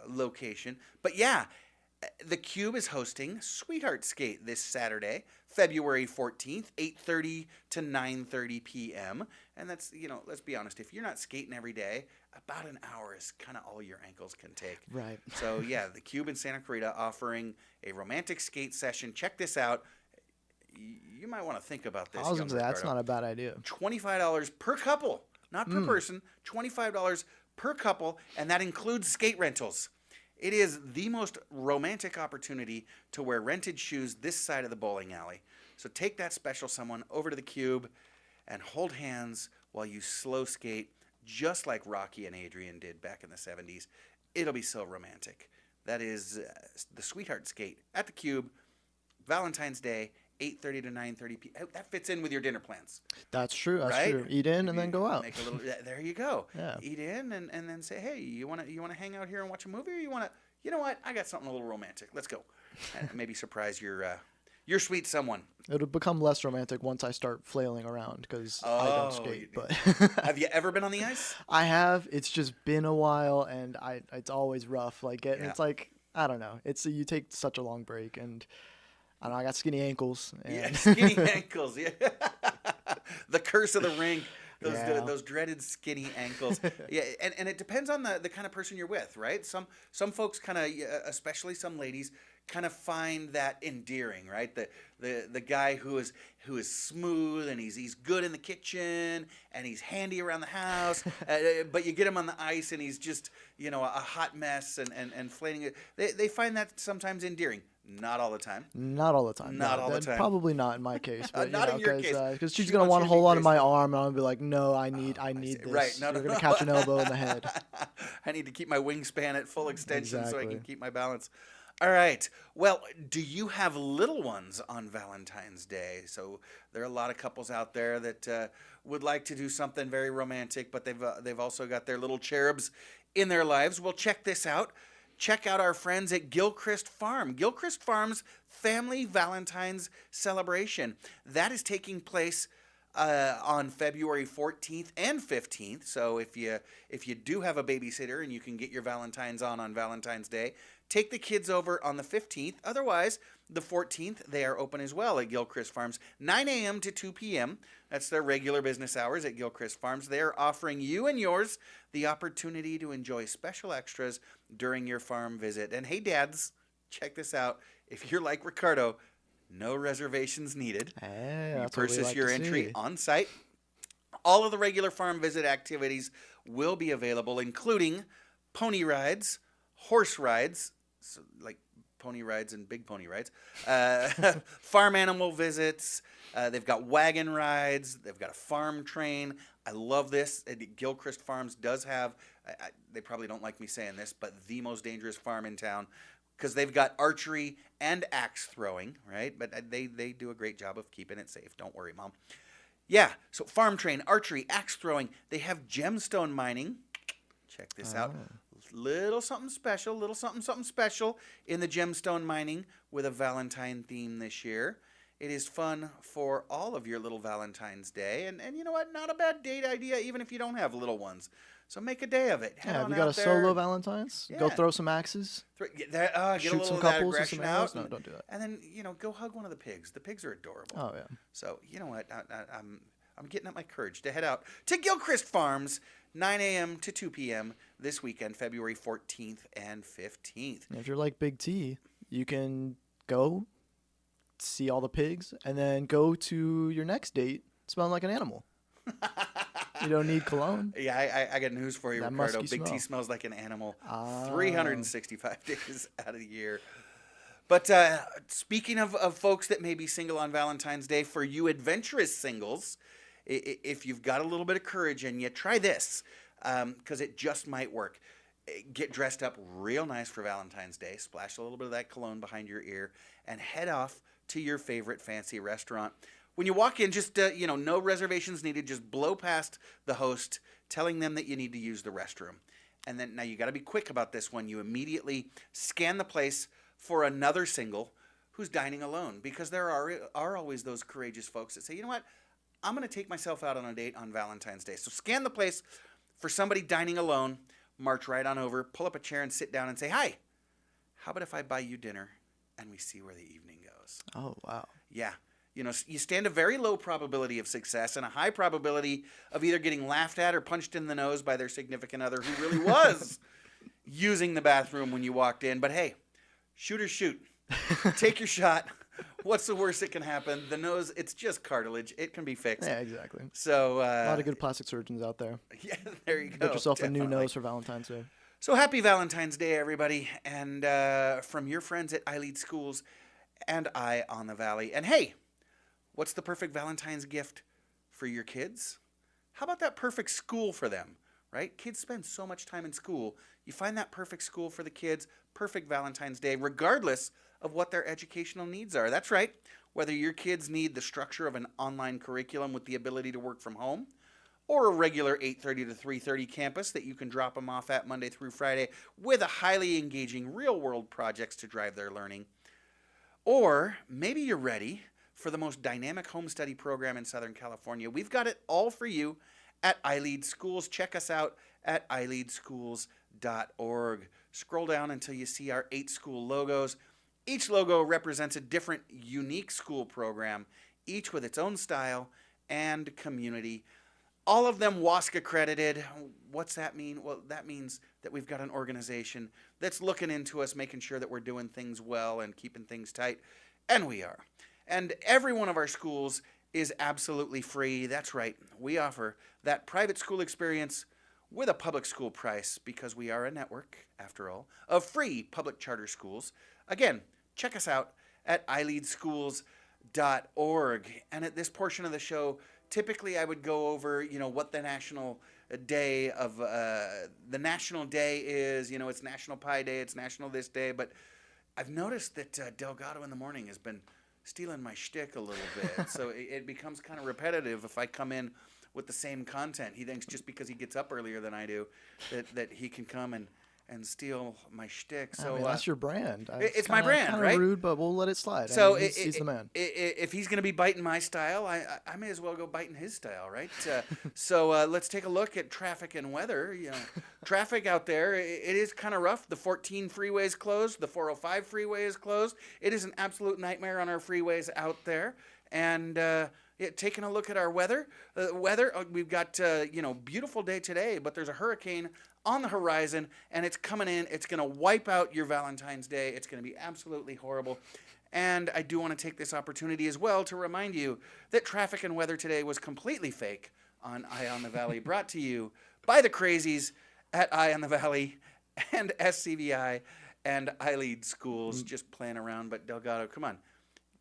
location. But yeah, the Cube is hosting Sweetheart Skate this Saturday, February 14th, 8:30 to 9:30 p.m. And that's, let's be honest, if you're not skating every day, about an hour is kind of all your ankles can take. Right. So yeah, the Cube in Santa Clarita offering a romantic skate session. Check this out. You might want to think about this. I was going to say, that's not a bad idea. $25 per couple, not per person, $25 per couple, and that includes skate rentals. It is the most romantic opportunity to wear rented shoes this side of the bowling alley. So take that special someone over to the Cube and hold hands while you slow skate, just like Rocky and Adrian did back in the 70s. It'll be so romantic. That is the Sweetheart Skate at the Cube, Valentine's Day, 8:30 to 9:30 p.m. That fits in with your dinner plans. That's true. That's right? true. Eat in and then go out. Make a little. There you go. Yeah. Eat in and then say, hey, you want to hang out here and watch a movie, or you want to, you know what? I got something a little romantic. Let's go. And maybe surprise your sweet someone. It'll become less romantic once I start flailing around because I don't skate. But have you ever been on the ice? I have. It's just been a while, and it's always rough. It's like, I don't know. You take such a long break, and I don't know, I got skinny ankles. And Yeah, skinny ankles. Yeah, the curse of the rink. Those dreaded skinny ankles. Yeah, and it depends on the kind of person you're with, right? Some folks kind of, especially some ladies, kind of find that endearing, right? The guy who is smooth and he's good in the kitchen and he's handy around the house, but you get him on the ice and he's just a hot mess and flailing. They find that sometimes endearing. Not all the time. Not all the time. Not all the time. Probably not in my case. But, not in your case. Because she's going to want to hold on to my arm, and I'll be like, no, I need this. Right. No, You're going to catch an elbow in the head. I need to keep my wingspan at full extension so I Exactly. can keep my balance. All right. Well, do you have little ones on Valentine's Day? So there are a lot of couples out there that would like to do something very romantic, but they've also got their little cherubs in their lives. Well, check this out. Check out our friends at Gilchrist Farm. Gilchrist Farm's Family Valentine's Celebration. That is taking place on February 14th and 15th. So if you do have a babysitter and you can get your Valentine's on Valentine's Day, take the kids over on the 15th. Otherwise, the 14th, they are open as well at Gilchrist Farms, 9 a.m. to 2 p.m. That's their regular business hours at Gilchrist Farms. They are offering you and yours the opportunity to enjoy special extras during your farm visit. And hey, dads, check this out. If you're like Ricardo, no reservations needed. Hey, you that's what we purchase like your to entry see. on site. All of the regular farm visit activities will be available, including pony rides, horse rides, so like pony rides and big pony rides. Farm animal visits. They've got wagon rides. They've got a farm train. I love this. Gilchrist Farms does have, they probably don't like me saying this, but the most dangerous farm in town, because they've got archery and axe throwing, right? But they do a great job of keeping it safe. Don't worry, Mom. Yeah, so farm train, archery, axe throwing. They have gemstone mining. Check this out. Little something special in the gemstone mining with a Valentine theme this year. It is fun for all of your little Valentine's Day. And you know what? Not a bad date idea, even if you don't have little ones. So make a day of it. Yeah, have you got a solo Valentine's? Yeah. Go throw some axes. Get a Shoot little some of that couples aggression with some out. arrows? No, don't do that. And then, go hug one of the pigs. The pigs are adorable. Oh, yeah. So, you know what? I'm getting up my courage to head out to Gilchrist Farms, 9 a.m. to 2 p.m. this weekend, February 14th and 15th. If you're like Big T, you can go see all the pigs and then go to your next date smelling like an animal. You don't need cologne. Yeah, I got news for you, That Ricardo. musky Big T smell. smells like an animal Oh. 365 days out of the year. But speaking of folks that may be single on Valentine's Day, for you adventurous singles, if you've got a little bit of courage in you, try this, because it just might work. Get dressed up real nice for Valentine's Day, splash a little bit of that cologne behind your ear, and head off to your favorite fancy restaurant. When you walk in, just, no reservations needed. Just blow past the host, telling them that you need to use the restroom. And then, now you got to be quick about this one. You immediately scan the place for another single who's dining alone. Because there are always those courageous folks that say, you know what? I'm going to take myself out on a date on Valentine's Day. So scan the place for somebody dining alone. March right on over, pull up a chair and sit down and say, hi, how about if I buy you dinner and we see where the evening goes? Oh, wow. Yeah. You stand a very low probability of success and a high probability of either getting laughed at or punched in the nose by their significant other who really was using the bathroom when you walked in. But hey, shoot or shoot. Take your shot. What's the worst that can happen? The nose, it's just cartilage. It can be fixed. Yeah, exactly. So A lot of good plastic surgeons out there. Yeah, there you go. Get yourself a new Definitely. nose for Valentine's Day. So happy Valentine's Day, everybody. And from your friends at iLead Schools and Eye on the Valley. And hey, what's the perfect Valentine's gift for your kids? How about that perfect school for them, right? Kids spend so much time in school. You find that perfect school for the kids, perfect Valentine's Day, regardless of what their educational needs are. That's right. Whether your kids need the structure of an online curriculum with the ability to work from home, or a regular 8:30 to 3:30 campus that you can drop them off at Monday through Friday with a highly engaging real-world projects to drive their learning. Or maybe you're ready for the most dynamic home study program in Southern California. We've got it all for you at iLead Schools. Check us out at iLeadSchools.org. Scroll down until you see our 8 school logos. Each logo represents a different, unique school program, each with its own style and community. All of them WASC accredited. What's that mean? Well, that means that we've got an organization that's looking into us, making sure that we're doing things well and keeping things tight. And we are. And every one of our schools is absolutely free. That's right. We offer that private school experience with a public school price because we are a network, after all, of free public charter schools. Again, check us out at iLeadSchools.org. And at this portion of the show, typically I would go over, what the national day is. It's National Pie Day, it's National this day. But I've noticed that Delgado in the morning has been stealing my shtick a little bit. So it becomes kind of repetitive if I come in with the same content. He thinks just because he gets up earlier than I do that he can come and steal my shtick. So that's your brand. It's my brand, kinda right? Rude, but we'll let it slide. So he's the man. If he's going to be biting my style, I may as well go biting his style, right? So let's take a look at traffic and weather. Traffic out there, it is kind of rough. The 14 freeway is closed. The 405 freeway is closed. It is an absolute nightmare on our freeways out there. And taking a look at our weather, we've got beautiful day today, but there's a hurricane on the horizon, and it's coming in. It's going to wipe out your Valentine's Day. It's going to be absolutely horrible. And I do want to take this opportunity as well to remind you that traffic and weather today was completely fake on Eye on the Valley, brought to you by the crazies at Eye on the Valley and SCVi and iLead schools just playing around. But Delgado, come on.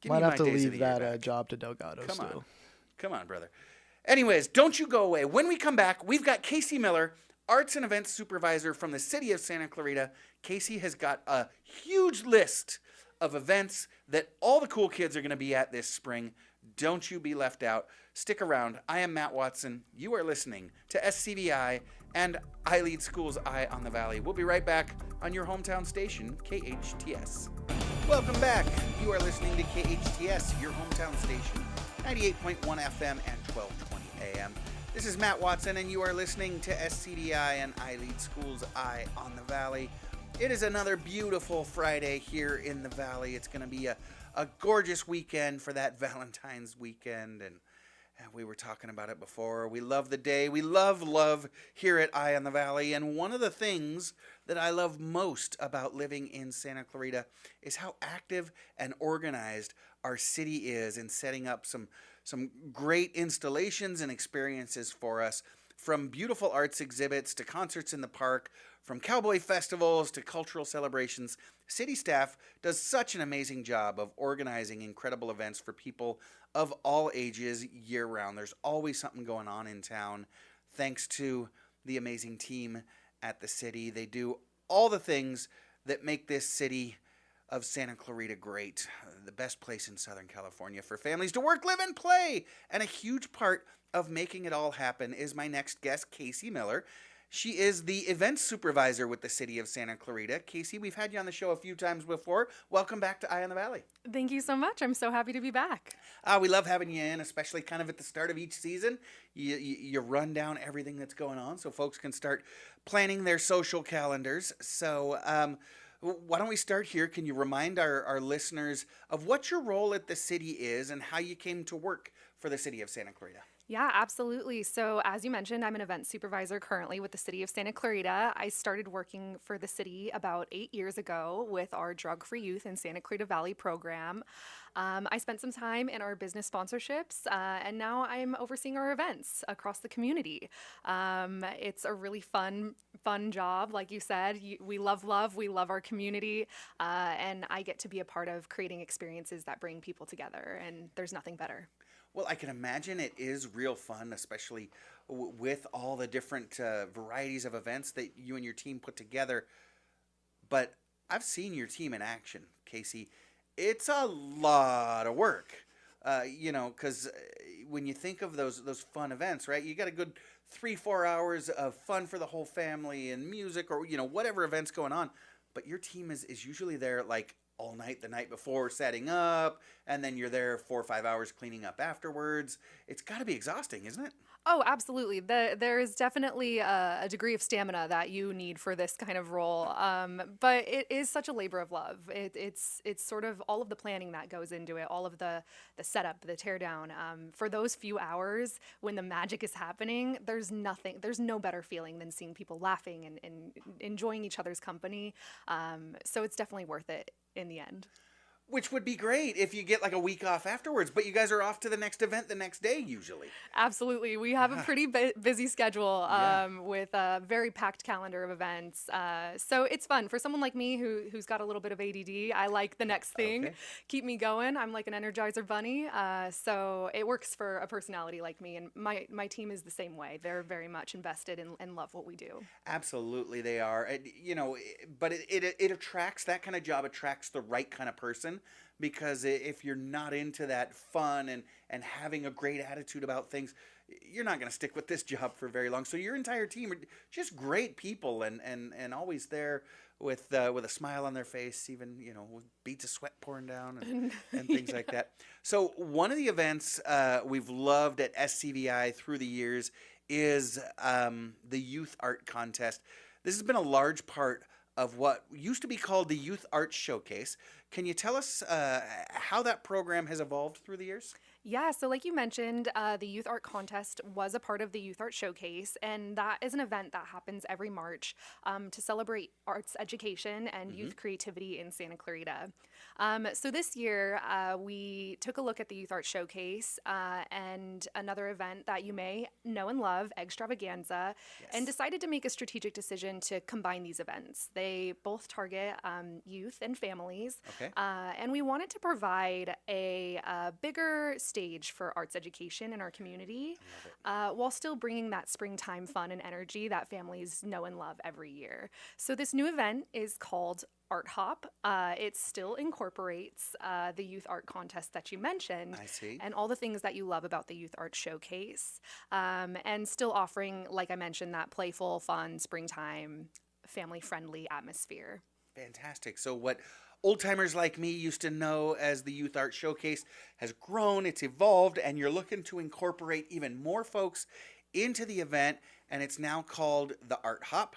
Give Might me have my to days of leave the year that back. job to Delgado Come still. on. Come on, brother. Anyways, don't you go away. When we come back, we've got Casey Miller, Arts and Events Supervisor from the City of Santa Clarita. Casey has got a huge list of events that all the cool kids are going to be at this spring. Don't you be left out. Stick around. I am Matt Watson. You are listening to SCVi and iLead Schools Eye on the Valley. We'll be right back on your hometown station, KHTS. Welcome back. You are listening to KHTS, your hometown station, 98.1 FM and 1220 AM. This is Matt Watson, and you are listening to SCVi and iLead Schools Eye on the Valley. It is another beautiful Friday here in the Valley. It's going to be a gorgeous weekend for that Valentine's weekend, and we were talking about it before. We love the day. We love here at Eye on the Valley, and one of the things that I love most about living in Santa Clarita is how active and organized our city is in setting up some great installations and experiences for us, from beautiful arts exhibits to concerts in the park, from cowboy festivals to cultural celebrations. City staff does such an amazing job of organizing incredible events for people of all ages year-round. There's always something going on in town. Thanks to the amazing team at the city. They do all the things that make this city of Santa Clarita great. The best place in Southern California for families to work, live, and play. And a huge part of making it all happen is my next guest, Casey Miller. She is the events supervisor with the City of Santa Clarita. Casey, we've had you on the show a few times before. Welcome back to Eye on the Valley. Thank you so much. I'm so happy to be back. We love having you in, especially kind of at the start of each season. You run down everything that's going on so folks can start planning their social calendars. So why don't we start here? Can you remind our listeners of what your role at the city is and how you came to work for the City of Santa Clarita? Yeah, absolutely. So as you mentioned, I'm an event supervisor currently with the City of Santa Clarita. I started working for the city about 8 years ago with our Drug-Free Youth in Santa Clarita Valley program. I spent some time in our business sponsorships, and now I'm overseeing our events across the community. It's a really fun job. Like you said, we love our community, and I get to be a part of creating experiences that bring people together, and there's nothing better. Well, I can imagine it is real fun, especially with all the different varieties of events that you and your team put together. But I've seen your team in action, Casey. It's a lot of work, because when you think of those fun events, right, you got a good 3-4 hours of fun for the whole family and music or, whatever event's going on. But your team is usually there like all night the night before setting up, and then you're there 4 or 5 hours cleaning up afterwards. It's got to be exhausting, isn't it? Oh, absolutely. There is definitely a degree of stamina that you need for this kind of role, but it is such a labor of love. It's sort of all of the planning that goes into it, all of the setup, the teardown. For those few hours when the magic is happening, there's no better feeling than seeing people laughing and enjoying each other's company. So it's definitely worth it in the end. Which would be great if you get like a week off afterwards, but you guys are off to the next event the next day usually. Absolutely. We have a pretty busy schedule with a very packed calendar of events. So it's fun. For someone like me who's got a little bit of ADD, I like the next thing. Okay. Keep me going. I'm like an Energizer bunny. So it works for a personality like me. And my team is the same way. They're very much invested and love what we do. Absolutely they are. But it attracts, that kind of job attracts the right kind of person. Because if you're not into that fun and having a great attitude about things, you're not going to stick with this job for very long. So your entire team are just great people and always there with a smile on their face, even, with beads of sweat pouring down and things like that. So one of the events we've loved at SCVi through the years is the Youth Art Contest. This has been a large part of what used to be called the Youth Art Showcase. Can you tell us how that program has evolved through the years? Yeah, so like you mentioned, the Youth Art Contest was a part of the Youth Art Showcase, and that is an event that happens every March to celebrate arts education and youth creativity in Santa Clarita. So this year, we took a look at the Youth Art Showcase and another event that you may know and love, Extravaganza, and decided to make a strategic decision to combine these events. They both target youth and families, and we wanted to provide a bigger stage for arts education in our community while still bringing that springtime fun and energy that families know and love every year. So this new event is called arthop. It still incorporates the youth art contest that you mentioned. I see. And all the things that you love about the Youth Art Showcase. And still offering, like I mentioned, that playful, fun, springtime, family-friendly atmosphere. Fantastic. So what old timers like me used to know as the Youth Art Showcase has grown, it's evolved, and you're looking to incorporate even more folks into the event, and it's now called the Art Hop.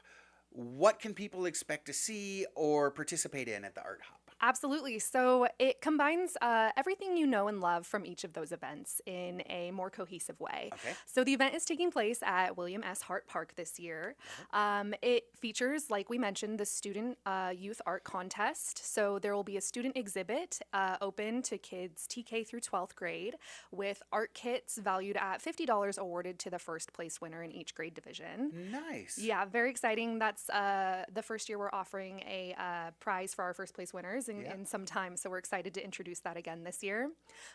What can people expect to see or participate in at the Art Hop? Absolutely. So it combines everything you know and love from each of those events in a more cohesive way. Okay. So the event is taking place at William S. Hart Park this year. It features, like we mentioned, the Student Youth Art Contest. So there will be a student exhibit open to kids TK through 12th grade with art kits valued at $50 awarded to the first place winner in each grade division. Nice. Yeah, very exciting. That's the first year we're offering a prize for our first place winners in some time, so we're excited to introduce that again this year.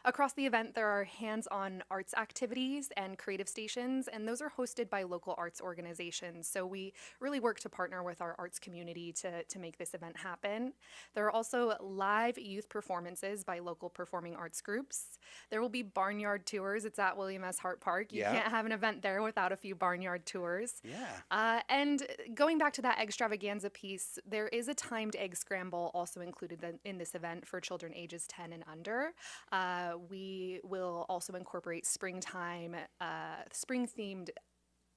Across the event, there are hands-on arts activities and creative stations, and those are hosted by local arts organizations, so we really work to partner with our arts community to make this event happen. There are also live youth performances by local performing arts groups. There will be barnyard tours. It's at William S. Hart Park. You can't have an event there without a few barnyard tours. And going back to that extravaganza piece, there is a timed egg scramble also included in this event for children ages 10 and under. We will also incorporate springtime, spring-themed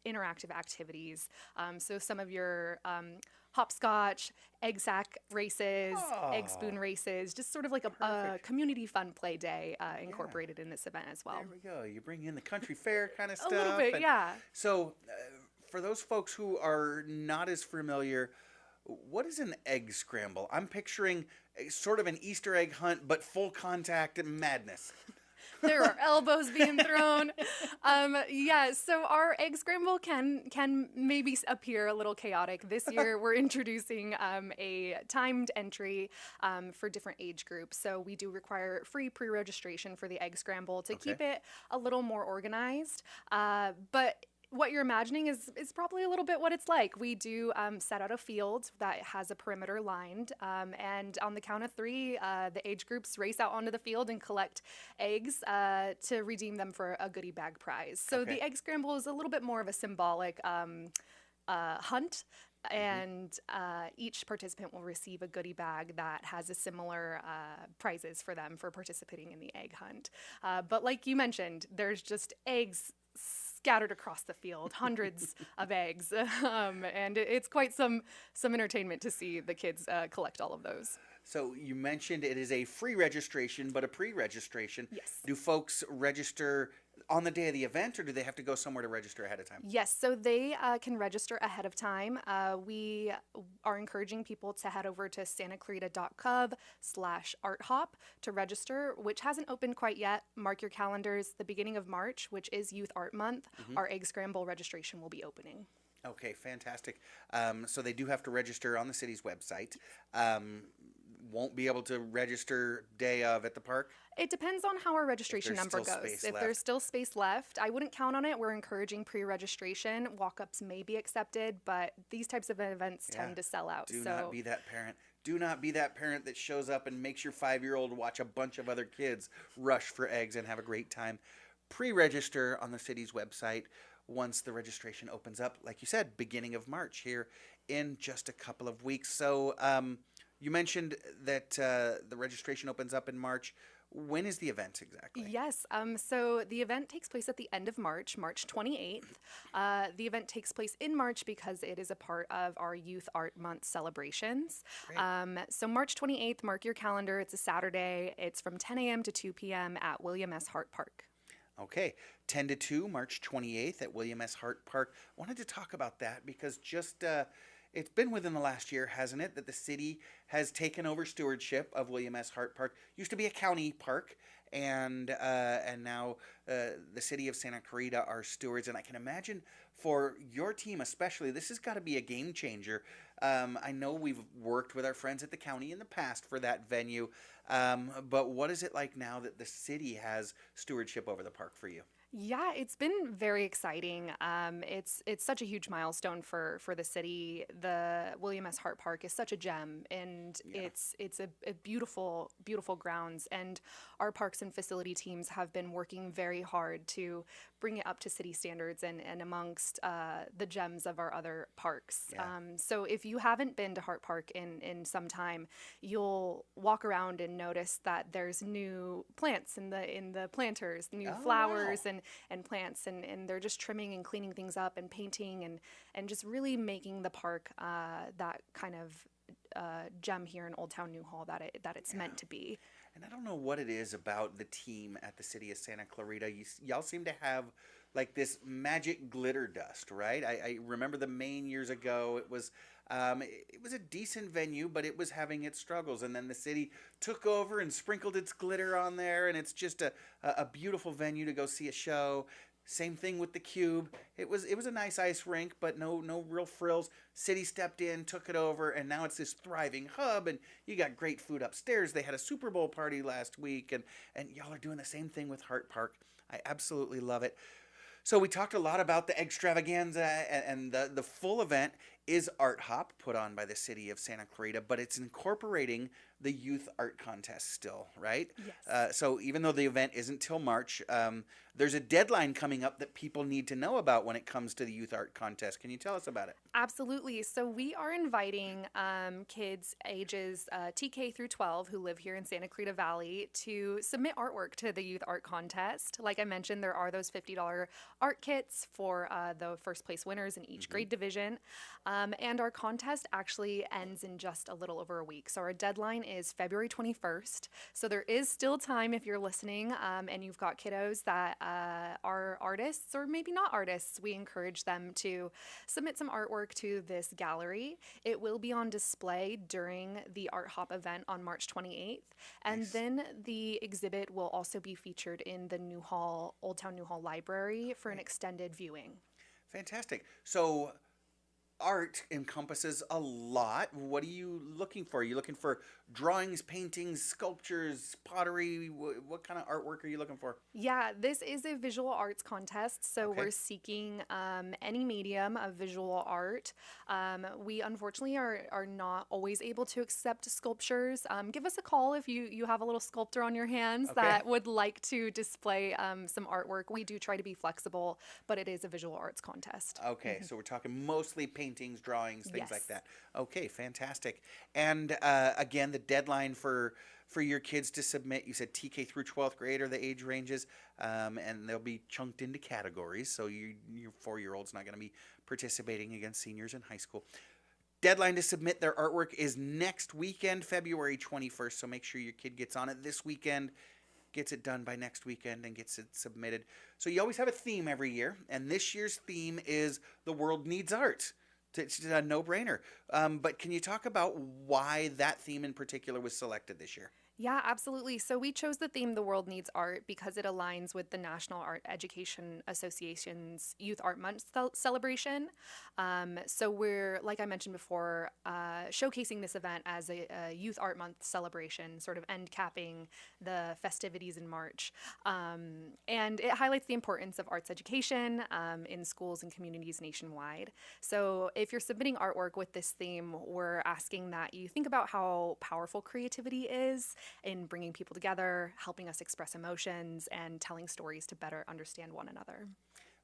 interactive activities. So some of your hopscotch, egg sack races, egg spoon races, just sort of like a community fun play day incorporated in this event as well. There we go. You bring in the country fair kind of stuff. A little bit, yeah. So for those folks who are not as familiar, what is an egg scramble? I'm picturing sort of an Easter egg hunt, but full contact madness. There are elbows being thrown. So our egg scramble can maybe appear a little chaotic. This year we're introducing a timed entry for different age groups. So we do require free pre-registration for the egg scramble to keep it a little more organized. But what you're imagining is probably a little bit what it's like. We do set out a field that has a perimeter lined, and on the count of three, the age groups race out onto the field and collect eggs to redeem them for a goodie bag prize. So the egg scramble is a little bit more of a symbolic hunt, and each participant will receive a goodie bag that has a similar prizes for them for participating in the egg hunt. But like you mentioned, there's just eggs scattered across the field, hundreds of eggs, and it's quite some entertainment to see the kids collect all of those. So you mentioned it is a free registration, but a pre-registration. Yes. Do folks register on the day of the event, or do they have to go somewhere to register ahead of time? Yes, so they can register ahead of time. We are encouraging people to head over to santaclarita.gov/arthop to register, which hasn't opened quite yet. Mark your calendars. The beginning of March, which is Youth Art Month, our Egg Scramble registration will be opening. Okay, fantastic. So they do have to register on the city's website. Won't be able to register day of at the park? It depends on how our registration number goes. If there's still space left, I wouldn't count on it. We're encouraging pre-registration. Walk-ups may be accepted, but these types of events tend to sell out. Do not be that parent. Do not be that parent that shows up and makes your 5-year-old watch a bunch of other kids rush for eggs and have a great time. Pre-register on the city's website once the registration opens up. Like you said, beginning of March here in just a couple of weeks. So you mentioned that the registration opens up in March. When is the event exactly? Yes. So the event takes place at the end of March, March 28th. The event takes place in March because it is a part of our Youth Art Month celebrations. Great. So March 28th, mark your calendar. It's a Saturday. It's from 10 a.m. to 2 p.m. at William S. Hart Park. Okay, 10 to 2, March 28th at William S. Hart Park. Wanted to talk about that because just it's been within the last year, hasn't it, that the city has taken over stewardship of William S. Hart Park. Used to be a county park, and now the city of Santa Clarita are stewards. And I can imagine for your team especially, this has got to be a game changer. I know we've worked with our friends at the county in the past for that venue, but what is it like now that the city has stewardship over the park for you? Yeah, it's been very exciting. It's such a huge milestone for the city. The William S. Hart Park is such a gem, and it's a beautiful grounds. And our parks and facility teams have been working very hard to bring it up to city standards and amongst the gems of our other parks. Yeah. So if you haven't been to Hart Park in some time, you'll walk around and notice that there's new plants in the planters, new flowers wow. and plants, and they're just trimming and cleaning things up and painting and just really making the park that kind of gem here in Old Town Newhall that it's meant to be. And I don't know what it is about the team at the city of Santa Clarita. Y'all seem to have like this magic glitter dust, right? I remember the main years ago. It was a decent venue, but it was having its struggles. And then the city took over and sprinkled its glitter on there, and it's just a beautiful venue to go see a show. Same thing with the Cube. It was a nice ice rink, but no real frills. City stepped in, took it over, and now it's this thriving hub, and you got great food upstairs. They had a Super Bowl party last week, and y'all are doing the same thing with Hart Park. I absolutely love it. So we talked a lot about the extravaganza, and the full event is Art Hop, put on by the city of Santa Clarita, but it's incorporating the youth art contest still, right? Yes. So even though the event isn't till March, there's a deadline coming up that people need to know about when it comes to the youth art contest. Can you tell us about it? Absolutely. So we are inviting kids ages TK through 12 who live here in Santa Clarita Valley to submit artwork to the Youth Art Contest. Like I mentioned, there are those $50 art kits for the first place winners in each grade division. And our contest actually ends in just a little over a week. So our deadline is February 21st. So there is still time if you're listening and you've got kiddos that are artists or maybe not artists. We encourage them to submit some artwork to this gallery. It will be on display during the Art Hop event on March 28th. And Nice. then the exhibit will also be featured in the Old Town Newhall Library for an extended viewing. Fantastic. So art encompasses a lot. What are you looking for? Are you looking for drawings, paintings, sculptures, pottery? What kind of artwork are you looking for? Yeah, this is a visual arts contest, so Okay. we're seeking any medium of visual art. We unfortunately are not always able to accept sculptures. Give us a call if you have a little sculptor on your hands Okay. that would like to display some artwork. We do try to be flexible, but it is a visual arts contest. Okay, so we're talking mostly paintings, drawings, things like Yes. that. Okay, fantastic. And again, the deadline for your kids to submit, you said TK through 12th grade are the age ranges, and they'll be chunked into categories. So your 4-year-old's not going to be participating against seniors in high school. Deadline to submit their artwork is next weekend, February 21st. So make sure your kid gets on it this weekend, gets it done by next weekend, and gets it submitted. So you always have a theme every year, and this year's theme is The World Needs Art. It's a no-brainer. But can you talk about why that theme in particular was selected this year? Yeah, absolutely. So we chose the theme The World Needs Art because it aligns with the National Art Education Association's Youth Art Month celebration. So we're, like I mentioned before, showcasing this event as a Youth Art Month celebration, sort of end capping the festivities in March. And it highlights the importance of arts education in schools and communities nationwide. So if you're submitting artwork with this theme, we're asking that you think about how powerful creativity is in bringing people together, helping us express emotions, and telling stories to better understand one another.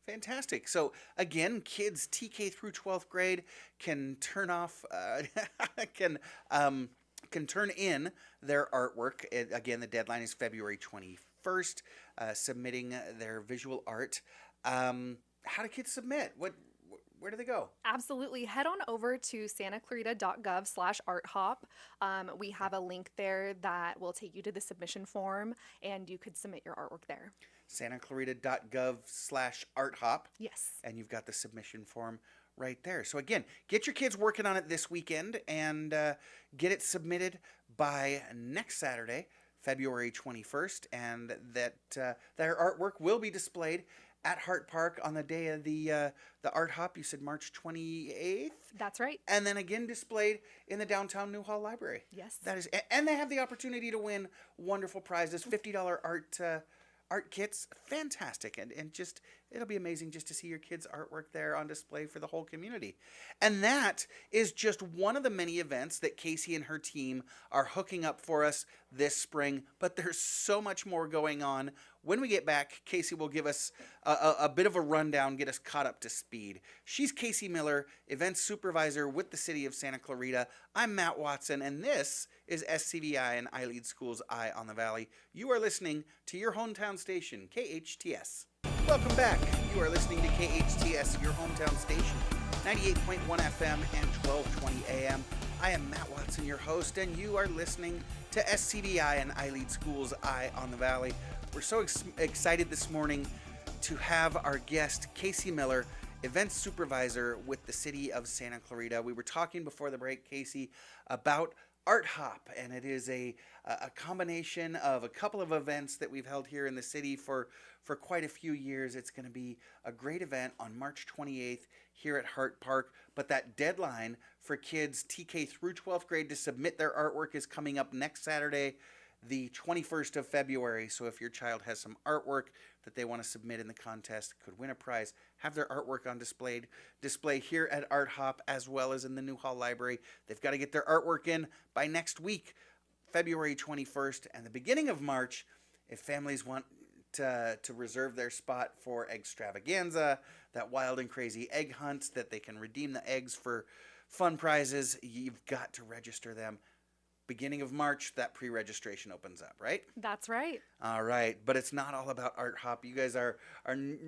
Fantastic. So again, kids TK through 12th grade can turn off, can can turn in their artwork. Again, the deadline is February 21st, submitting their visual art. How do kids submit? Where do they go? Absolutely. Head on over to santaclarita.gov/arthop. We have a link there that will take you to the submission form, and you could submit your artwork there. santaclarita.gov/arthop. Yes. And you've got the submission form right there. So again, get your kids working on it this weekend and get it submitted by next Saturday, February 21st, and that their artwork will be displayed at Hart Park on the day of the Art Hop. You said March 28th? That's right. And then again displayed in the downtown Newhall Library. Yes. That is, and they have the opportunity to win wonderful prizes, $50 art kits. Fantastic. And just, it'll be amazing just to see your kids' artwork there on display for the whole community. And that is just one of the many events that Casey and her team are hooking up for us this spring. But there's so much more going on. When we get back, Casey will give us a bit of a rundown, get us caught up to speed. She's Casey Miller, Events Supervisor with the City of Santa Clarita. I'm Matt Watson, and this is SCVi and iLead School's Eye on the Valley. You are listening to your hometown station, KHTS. Welcome back. You are listening to KHTS, your hometown station, 98.1 FM and 1220 AM. I am Matt Watson, your host, and you are listening to SCVi and iLead School's Eye on the Valley. We're so excited this morning to have our guest, Casey Miller, Events Supervisor with the City of Santa Clarita. We were talking before the break, Casey, about Art Hop, and it is a combination of a couple of events that we've held here in the city for quite a few years. It's going to be a great event on March 28th here at Hart Park, but that deadline for kids TK through 12th grade to submit their artwork is coming up next Saturday, the 21st of February. So if your child has some artwork that they want to submit in the contest, could win a prize, have their artwork on display here at Art Hop as well as in the Newhall Library. They've got to get their artwork in by next week, February 21st, and the beginning of March. If families want to reserve their spot for Extravaganza, that wild and crazy egg hunt that they can redeem the eggs for fun prizes, you've got to register them. Beginning of March, that pre-registration opens up, right? That's right. All right, but it's not all about Art Hop. You guys are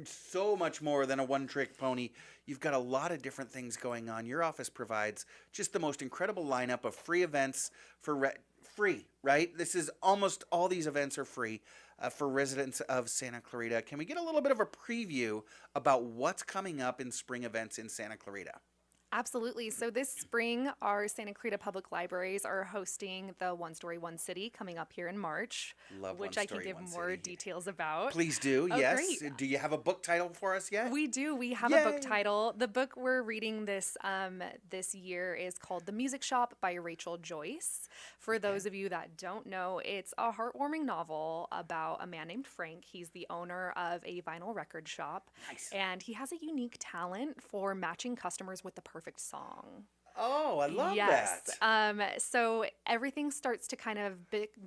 so much more than a one-trick pony. You've got a lot of different things going on. Your office provides just the most incredible lineup of free events for free, right? This is almost all these events are free for residents of Santa Clarita. Can we get a little bit of a preview about what's coming up in spring events in Santa Clarita? Absolutely. So this spring, our Santa Clarita Public Libraries are hosting the One Story, One City coming up here in March, Love which One I can Story, give One more City. details about. Please do, Oh, yes. great. Do you have a book title for us yet? We do. We have Yay. a book title. The book we're reading this year is called The Music Shop by Rachel Joyce. For those of you that don't know, it's a heartwarming novel about a man named Frank. He's the owner of a vinyl record shop. Nice. And he has a unique talent for matching customers with the perfect song. Oh, I love Yes. that. So everything starts to kind of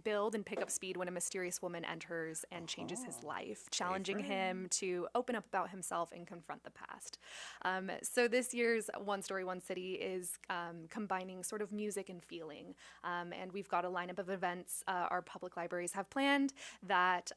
build and pick up speed when a mysterious woman enters and changes his life, challenging him to open up about himself and confront the past. So this year's One Story, One City is combining sort of music and feeling. And we've got a lineup of events our public libraries have planned that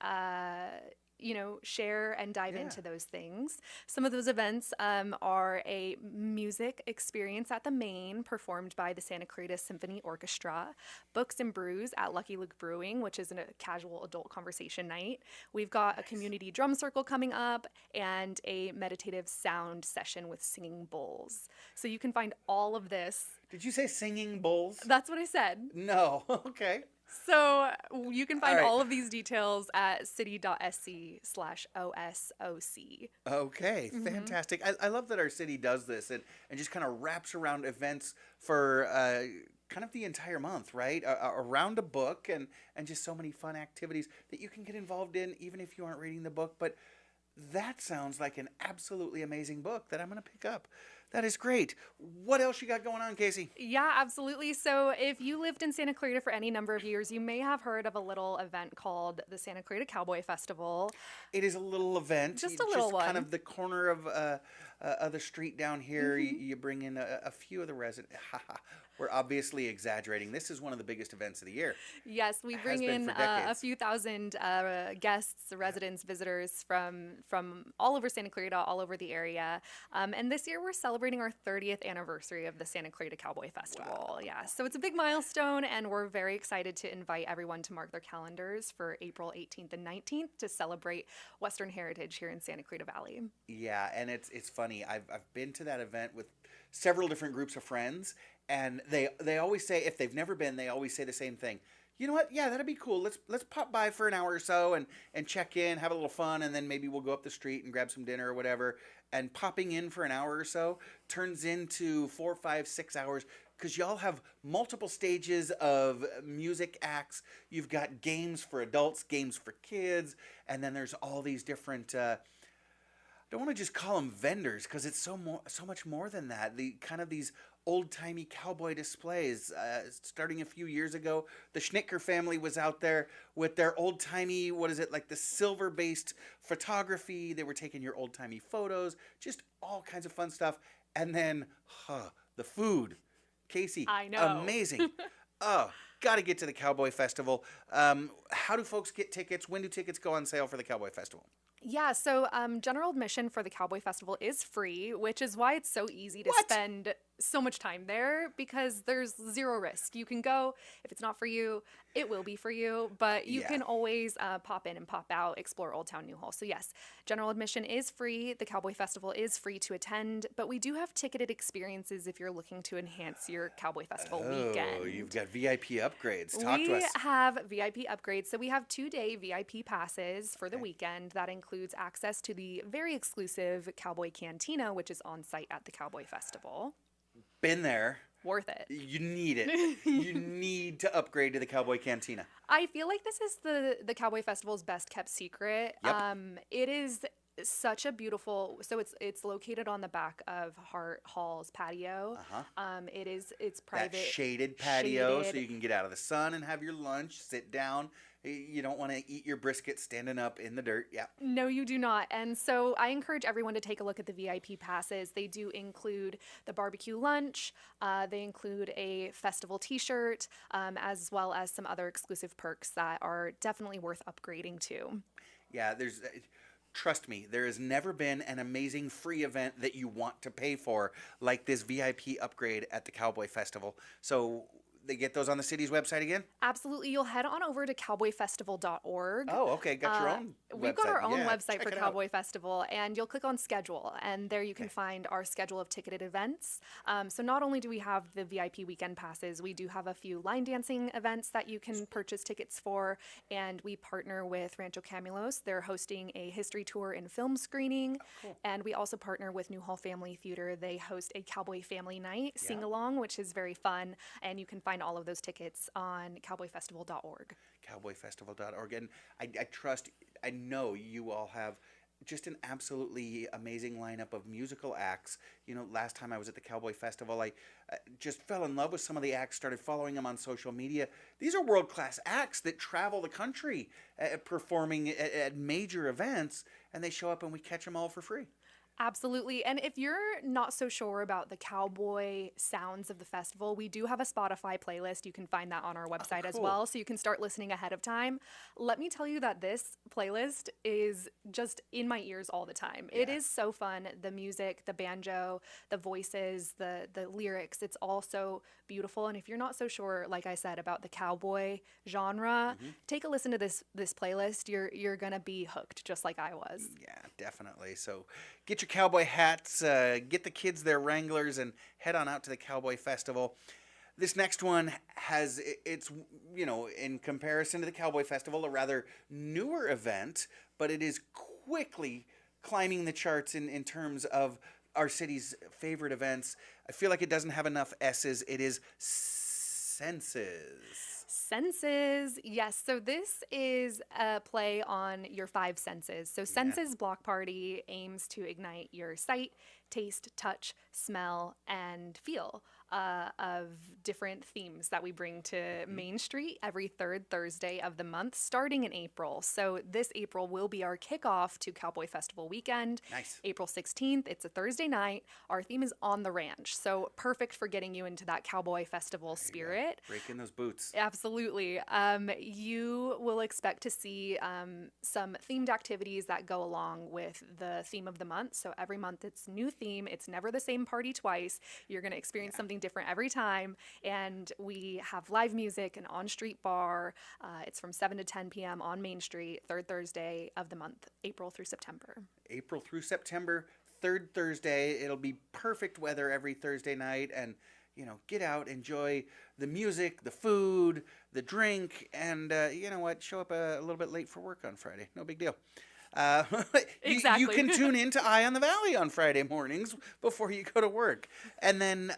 share and dive into those things. Some of those events are a music experience at the Main, performed by the Santa Clarita Symphony Orchestra, Books and Brews at Lucky Luke Brewing, which is a casual adult conversation night. We've got a community drum circle coming up and a meditative sound session with singing bowls. So you can find all of this. Did you say singing bowls? That's what I said. No. Okay. So you can find All right. all of these details at city.sc/OSOC. Okay, fantastic. I love that our city does this and just kind of wraps around events for kind of the entire month, right? Around a book and just so many fun activities that you can get involved in even if you aren't reading the book. But that sounds like an absolutely amazing book that I'm going to pick up. That is great. What else you got going on, Casey? Yeah, absolutely. So if you lived in Santa Clarita for any number of years, you may have heard of a little event called the Santa Clarita Cowboy Festival. It is a little event. Just a little one. Kind of the corner of the street down here. You bring in a few of the residents. We're obviously exaggerating. This is one of the biggest events of the year. Yes, we Has bring been in for a decades. few thousand guests, residents, visitors from all over Santa Clarita, all over the area. And this year we're celebrating our 30th anniversary of the Santa Clarita Cowboy Festival. Yeah, so it's a big milestone, and we're very excited to invite everyone to mark their calendars for April 18th and 19th to celebrate Western heritage here in Santa Clarita Valley. Yeah, and it's funny. I've been to that event with several different groups of friends, and they always say, if they've never been, they always say the same thing. You know what? Yeah, that'd be cool. Let's pop by for an hour or so and check in, have a little fun, and then maybe we'll go up the street and grab some dinner or whatever. And popping in for an hour or so turns into 4, 5, 6 hours because y'all have multiple stages of music acts. You've got games for adults, games for kids, and then there's all these different. I don't want to just call them vendors because it's so much more than that. The kind of these old-timey cowboy displays. Starting a few years ago, the Schnicker family was out there with their old-timey, what is it, like the silver-based photography. They were taking your old-timey photos, just all kinds of fun stuff. And then, the food. Casey, I know. amazing. Oh, got to get to the Cowboy Festival. How do folks get tickets? When do tickets go on sale for the Cowboy Festival? Yeah, so general admission for the Cowboy Festival is free, which is why it's so easy to spend so much time there because there's zero risk. You can go. If it's not for you, it will be for you, but you can always pop in and pop out, explore Old Town New Hall. So yes, general admission is free. The Cowboy Festival is free to attend, but we do have ticketed experiences if you're looking to enhance your Cowboy Festival weekend. Oh, you've got VIP upgrades. Talk to We us. have VIP upgrades. So we have 2-day VIP passes for the weekend. That includes access to the very exclusive Cowboy Cantina, which is on site at the Cowboy Festival. Been there. Worth it. You need it. You need to upgrade to the Cowboy Cantina. I feel like this is the Cowboy Festival's best kept secret. Yep. It is such a beautiful. So it's located on the back of Hart Hall's patio. It's private, That shaded patio, so shaded. you can get out of the sun and have your lunch, sit down. You don't want to eat your brisket standing up in the dirt. Yeah. No, you do not. And so I encourage everyone to take a look at the VIP passes. They do include the barbecue lunch. They include a festival t-shirt, as well as some other exclusive perks that are definitely worth upgrading to. Yeah, trust me, there has never been an amazing free event that you want to pay for like this VIP upgrade at the Cowboy Festival. So they get those on the city's website again? Absolutely. You'll head on over to cowboyfestival.org. Oh, okay. Got your own website. We've got our own Yeah, website check for it out. Cowboy Festival, and you'll click on schedule, and there you can find our schedule of ticketed events. So not only do we have the VIP weekend passes, we do have a few line dancing events that you can purchase tickets for, and we partner with Rancho Camulos. They're hosting a history tour and film screening, and we also partner with New Hall Family Theater. They host a Cowboy Family Night sing-along, which is very fun, and you can find all of those tickets on cowboyfestival.org. Cowboyfestival.org. And I know you all have just an absolutely amazing lineup of musical acts. You know, last time I was at the Cowboy Festival, I just fell in love with some of the acts, started following them on social media. These are world-class acts that travel the country performing at major events, and they show up and we catch them all for free. Absolutely. And if you're not so sure about the cowboy sounds of the festival, we do have a Spotify playlist. You can find that on our website as well, so you can start listening ahead of time. Let me tell you that this playlist is just in my ears all the time. It is so fun. The music, the banjo, the voices, the lyrics, it's all so beautiful. And if you're not so sure, like I said, about the cowboy genre, take a listen to this playlist. You're going to be hooked just like I was. Yeah, definitely. So get your cowboy hats, get the kids their Wranglers, and head on out to the Cowboy Festival. This next one it's, in comparison to the Cowboy Festival, a rather newer event, but it is quickly climbing the charts in terms of our city's favorite events. I feel like it doesn't have enough S's. It is Senses. Senses. Yes. So this is a play on your 5 senses. So Senses Block Party aims to ignite your sight, taste, touch, smell, and feel. of different themes that we bring to Main Street every third Thursday of the month, starting in April. So this April will be our kickoff to Cowboy Festival weekend. Nice. April 16th. It's a Thursday night. Our theme is on the ranch. So perfect for getting you into that Cowboy Festival spirit. Breaking those boots. Absolutely. You will expect to see some themed activities that go along with the theme of the month. So every month it's new theme. It's never the same party twice. You're going to experience something different every time. And we have live music, an on-street bar. It's from 7 to 10 p.m. on Main Street, third Thursday of the month, April through September. April through September, third Thursday. It'll be perfect weather every Thursday night, and get out, enjoy the music, the food, the drink, and you know what? Show up a little bit late for work on Friday. No big deal. Exactly. You can tune in to Eye on the Valley on Friday mornings before you go to work. And then,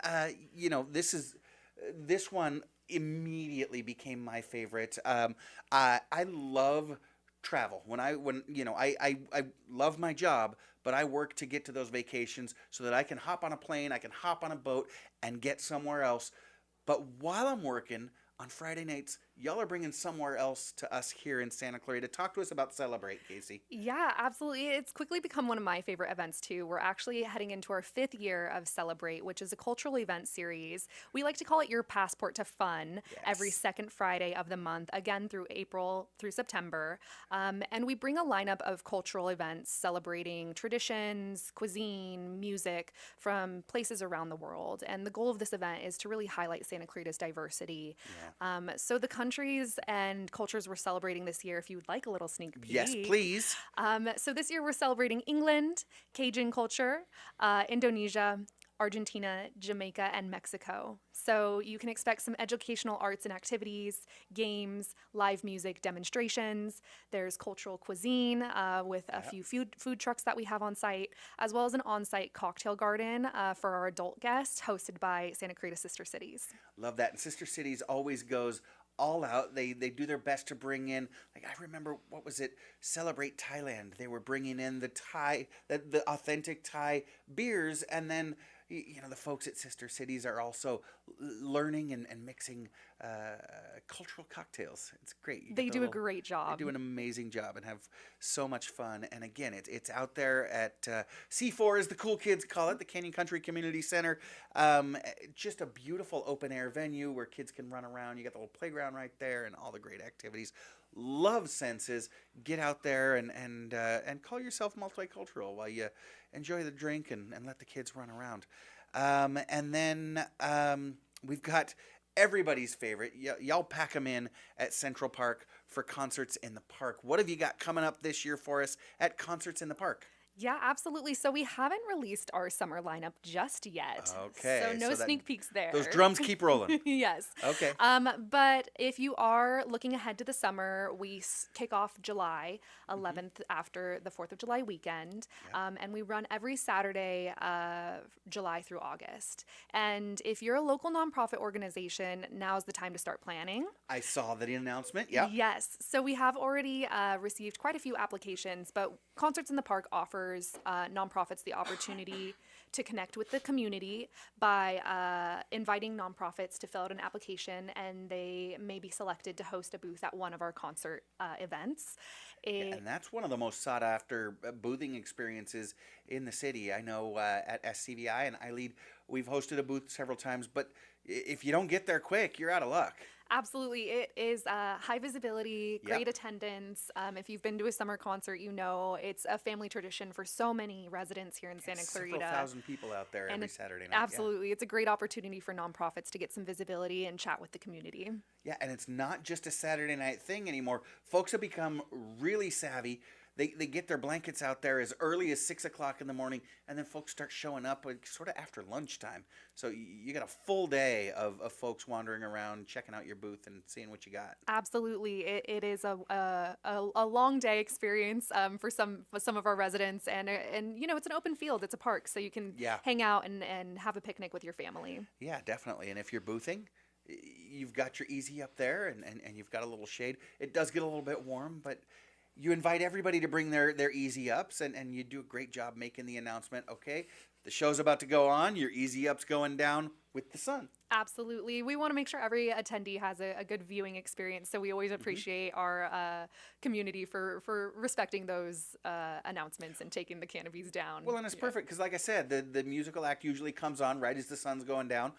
this one immediately became my favorite. I love travel. I love my job, but I work to get to those vacations so that I can hop on a plane, I can hop on a boat and get somewhere else. But while I'm working on Friday nights, y'all are bringing somewhere else to us here in Santa Clarita. Talk to us about Celebrate, Casey. Yeah, absolutely. It's quickly become one of my favorite events too. We're actually heading into our 5th year of Celebrate, which is a cultural event series. We like to call it your passport to fun. Yes. Every second Friday of the month, again through April through September. And we bring a lineup of cultural events celebrating traditions, cuisine, music from places around the world. And the goal of this event is to really highlight Santa Clarita's diversity. Yeah. So the countries and cultures we're celebrating this year, if you would like a little sneak peek. Yes, please. So this year we're celebrating England, Cajun culture, Indonesia, Argentina, Jamaica, and Mexico. So you can expect some educational arts and activities, games, live music demonstrations. There's cultural cuisine with a few food trucks that we have on site, as well as an on-site cocktail garden for our adult guests, hosted by Santa Clarita Sister Cities. Love that. And Sister Cities always goes all out. They do their best to bring in, like, I remember, what was it, Celebrate Thailand. They were bringing in the authentic Thai beers, and then the folks at Sister Cities are also learning and mixing cultural cocktails. It's great. They do a great job. They do an amazing job and have so much fun. And again, it's out there at C4, as the cool kids call it, the Canyon Country Community Center. Just a beautiful open air venue where kids can run around. You got the little playground right there and all the great activities. Love senses. Get out there and call yourself multicultural while you enjoy the drink and let the kids run around. And then we've got everybody's favorite. Y'all pack them in at Central Park for Concerts in the Park. What have you got coming up this year for us at Concerts in the Park? Yeah, absolutely. So we haven't released our summer lineup just yet. Okay. So no sneak peeks there. Those drums keep rolling. Yes. Okay. But if you are looking ahead to the summer, we kick off July 11th after the 4th of July weekend. Yep. And we run every Saturday, July through August. And if you're a local nonprofit organization, now's the time to start planning. I saw the announcement. Yeah. Yes. So we have already received quite a few applications, but Concerts in the Park offers nonprofits the opportunity to connect with the community by inviting nonprofits to fill out an application, and they may be selected to host a booth at one of our concert events. And that's one of the most sought after boothing experiences in the city. I know at SCVi and iLead, we've hosted a booth several times, but if you don't get there quick, you're out of luck. Absolutely. It is high visibility, great attendance. If you've been to a summer concert, it's a family tradition for so many residents here in Santa Clarita. Several thousand people out there every Saturday night. Absolutely. Yeah. It's a great opportunity for nonprofits to get some visibility and chat with the community. Yeah, and it's not just a Saturday night thing anymore. Folks have become really savvy. They get their blankets out there as early as 6 o'clock in the morning, and then folks start showing up sort of after lunchtime. So you got a full day of folks wandering around, checking out your booth and seeing what you got. Absolutely. It is a long day experience for some of our residents, and it's an open field. It's a park, so you can hang out and have a picnic with your family. Yeah, definitely. And if you're boothing, you've got your easy up there, and you've got a little shade. It does get a little bit warm, but you invite everybody to bring their easy ups, and you do a great job making the announcement. Okay, The show's about to go on. Your easy up's going down with the sun. Absolutely. We want to make sure every attendee has a good viewing experience. So we always appreciate our community for respecting those announcements and taking the canopies down. Well, and it's perfect because, like I said, the musical act usually comes on right as the sun's going down,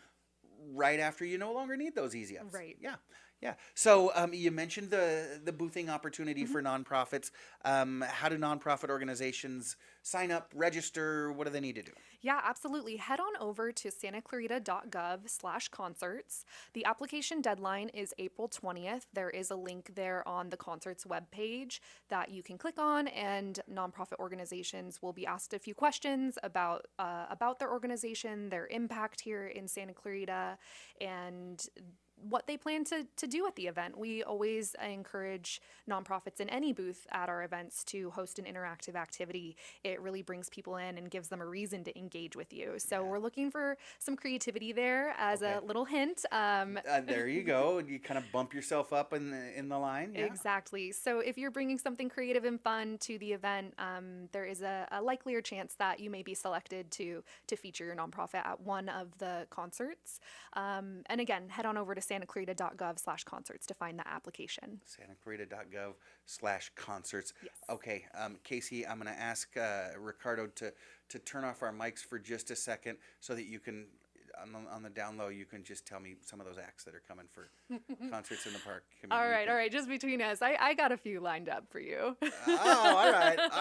right after you no longer need those easy ups. Right. Yeah. Yeah. So you mentioned the boothing opportunity for nonprofits. How do nonprofit organizations sign up, register? What do they need to do? Yeah, absolutely. Head on over to santaclarita.gov/concerts. The application deadline is April 20th. There is a link there on the concerts webpage that you can click on, and nonprofit organizations will be asked a few questions about their organization, their impact here in Santa Clarita, and what they plan to do at the event. We always encourage nonprofits in any booth at our events to host an interactive activity. It really brings people in and gives them a reason to engage with you. So we're looking for some creativity there as a little hint. There you go. You kind of bump yourself up in the line. Yeah. Exactly. So if you're bringing something creative and fun to the event, there is a likelier chance that you may be selected to feature your nonprofit at one of the concerts. And again, head on over to santaclarita.gov/concerts to find the application. santaclarita.gov/concerts. Yes. Okay, Casey, I'm going to ask Ricardo to turn off our mics for just a second so that you can, on the down low, you can just tell me some of those acts that are coming for concerts in the park. All right. Just between us, I got a few lined up for you. Oh, all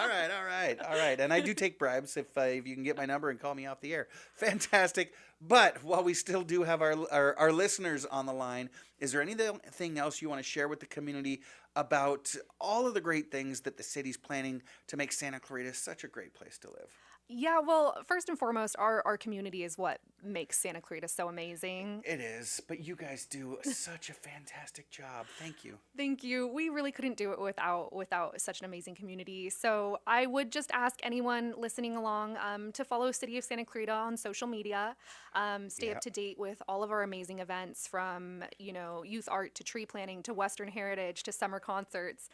right. And I do take bribes if you can get my number and call me off the air. Fantastic. But while we still do have our listeners on the line, is there anything else you want to share with the community about all of the great things that the city's planning to make Santa Clarita such a great place to live? Yeah, well, first and foremost, our community is what makes Santa Clarita so amazing. It is, but you guys do such a fantastic job. Thank you. Thank you. We really couldn't do it without such an amazing community. So I would just ask anyone listening along to follow City of Santa Clarita on social media. Stay up to date with all of our amazing events, from youth art to tree planting to Western heritage to summer concerts.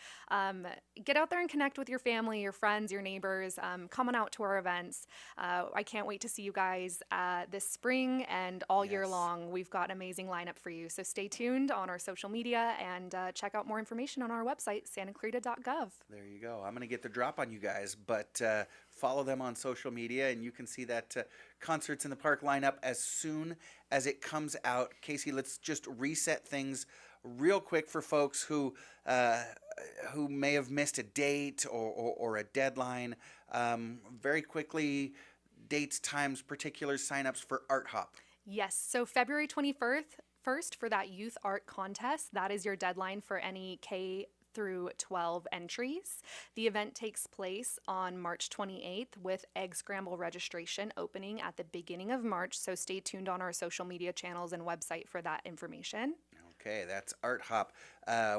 Get out there and connect with your family, your friends, your neighbors. Come on out to our events. I can't wait to see you guys this spring and all year long. We've got an amazing lineup for you. So stay tuned on our social media and check out more information on our website, santaclarita.gov. There you go. I'm going to get the drop on you guys, but follow them on social media, and you can see that Concerts in the Park lineup as soon as it comes out. Casey, let's just reset things real quick for folks who may have missed a date or a deadline. Very quickly, dates, times, particulars, signups for arthop. Yes, so February 21st for that youth art contest. That is your deadline for any K through 12 entries. The event takes place on March 28th with egg scramble registration opening at the beginning of March. So stay tuned on our social media channels and website for that information. Okay, that's arthop.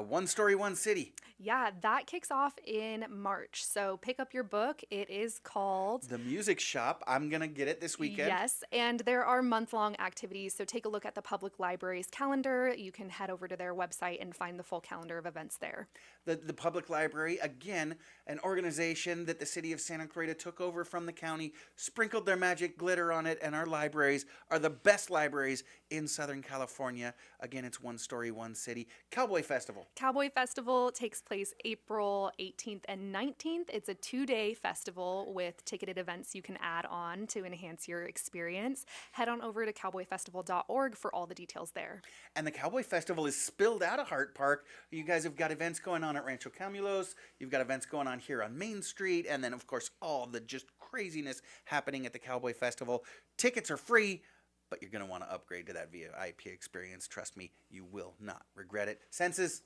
One Story, One City. Yeah, that kicks off in March. So pick up your book. It is called The Music Shop. I'm going to get it this weekend. Yes, and there are month-long activities. So take a look at the public library's calendar. You can head over to their website and find the full calendar of events there. The public library, again, an organization that the city of Santa Clarita took over from the county, sprinkled their magic glitter on it, and our libraries are the best libraries in Southern California. Again, it's One Story, One City. Cowboy Festival. Cowboy Festival takes place April 18th and 19th. It's a 2-day festival with ticketed events you can add on to enhance your experience. Head on over to cowboyfestival.org for all the details there. And the Cowboy Festival is spilled out of Hart Park. You guys have got events going on at Rancho Camulos. You've got events going on here on Main Street. And then, of course, all the just craziness happening at the Cowboy Festival. Tickets are free, but you're going to want to upgrade to that VIP experience. Trust me, you will not regret it. Census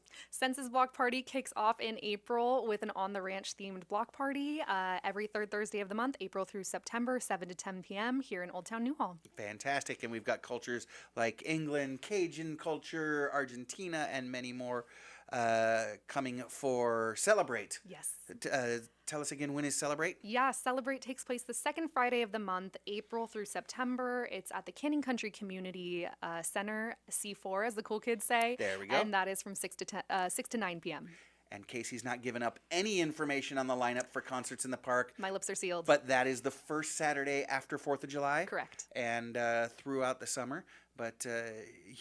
Block Party kicks off in April with an On the Ranch themed block party every third Thursday of the month, April through September, 7 to 10 p.m. here in Old Town Newhall. Fantastic. And we've got cultures like England, Cajun culture, Argentina, and many more coming for Celebrate. Yes. Tell us again, when is Celebrate? Yeah, Celebrate takes place the second Friday of the month, April through September. It's at the Canyon Country Community Center, C4, as the cool kids say. There we go. And that is from 6 to 9 p.m. And Casey's not giving up any information on the lineup for concerts in the park. My lips are sealed. But that is the first Saturday after 4th of July. Correct. And throughout the summer. But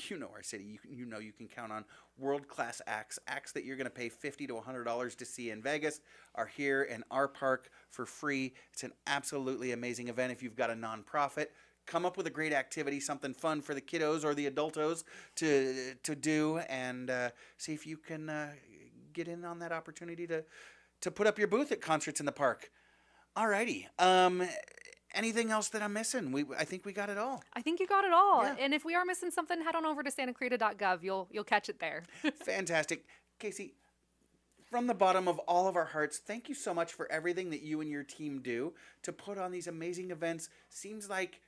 you know our city. You know you can count on world-class acts. Acts that you're going to pay $50 to $100 to see in Vegas are here in our park for free. It's an absolutely amazing event. If you've got a nonprofit, come up with a great activity, something fun for the kiddos or the adultos to do, and see if you can get in on that opportunity to put up your booth at concerts in the park. Alrighty. Anything else that I'm missing? I think we got it all. I think you got it all. Yeah. And if we are missing something, head on over to santaclarita.gov. You'll catch it there. Fantastic. Casey, from the bottom of all of our hearts, thank you so much for everything that you and your team do to put on these amazing events. Seems like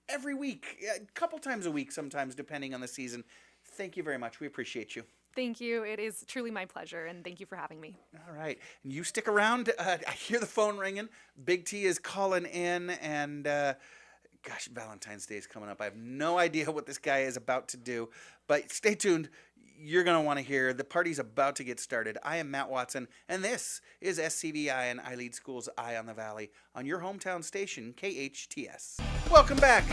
every week, a couple times a week sometimes, depending on the season. Thank you very much. We appreciate you. Thank you. It is truly my pleasure, and thank you for having me. All right. And you stick around. I hear the phone ringing. Big T is calling in, and gosh, Valentine's Day is coming up. I have no idea what this guy is about to do, but stay tuned. You're going to want to hear. The party's about to get started. I am Matt Watson, and this is SCVi and iLead School's Eye on the Valley on your hometown station, KHTS. Welcome back.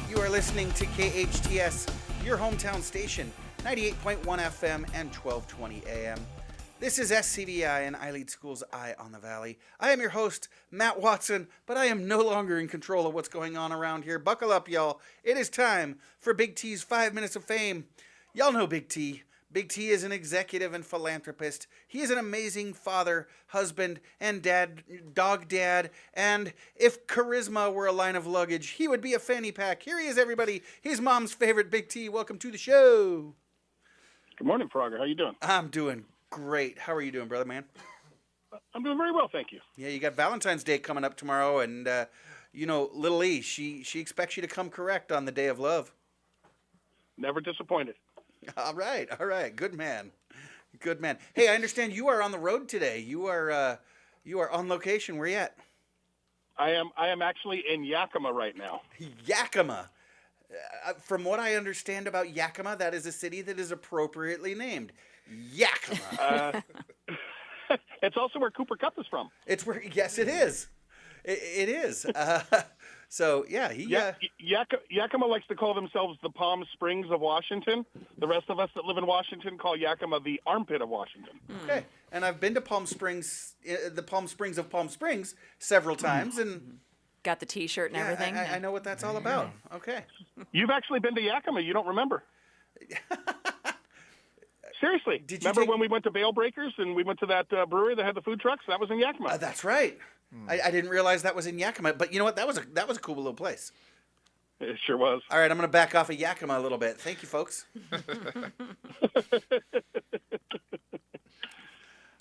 You are listening to KHTS, your hometown station, 98.1 FM and 1220 AM. This is SCVi and iLead School's Eye on the Valley. I am your host, Matt Watson, but I am no longer in control of what's going on around here. Buckle up, y'all. It is time for Big T's 5 Minutes of Fame. Y'all know Big T. Big T is an executive and philanthropist. He is an amazing father, husband, and dog dad. And if charisma were a line of luggage, he would be a fanny pack. Here he is, everybody. He's mom's favorite, Big T. Welcome to the show. Good morning, Frogger. How you doing? I'm doing great. How are you doing, brother man? I'm doing very well, thank you. Yeah, you got Valentine's Day coming up tomorrow, and you know, little E, she expects you to come correct on the day of love. Never disappointed. All right, good man. Hey, I understand you are on the road today. You are on location. Where you at? I am actually in Yakima right now. Yakima. From what I understand about Yakima, that is a city that is appropriately named. Yakima. It's also where Cooper Cup is from. It's where, yes, it is. It is. So, yeah. Yakima likes to call themselves the Palm Springs of Washington. The rest of us that live in Washington call Yakima the armpit of Washington. Okay. And I've been to Palm Springs, the Palm Springs of Palm Springs, several times, and got the T-shirt and everything. I know what that's all about. Okay. You've actually been to Yakima. You don't remember. Seriously. Remember when we went to Bale Breakers and we went to that brewery that had the food trucks? That was in Yakima. That's right. I didn't realize that was in Yakima, but you know what? That was a cool little place. It sure was. All right, I'm going to back off of Yakima a little bit. Thank you, folks. All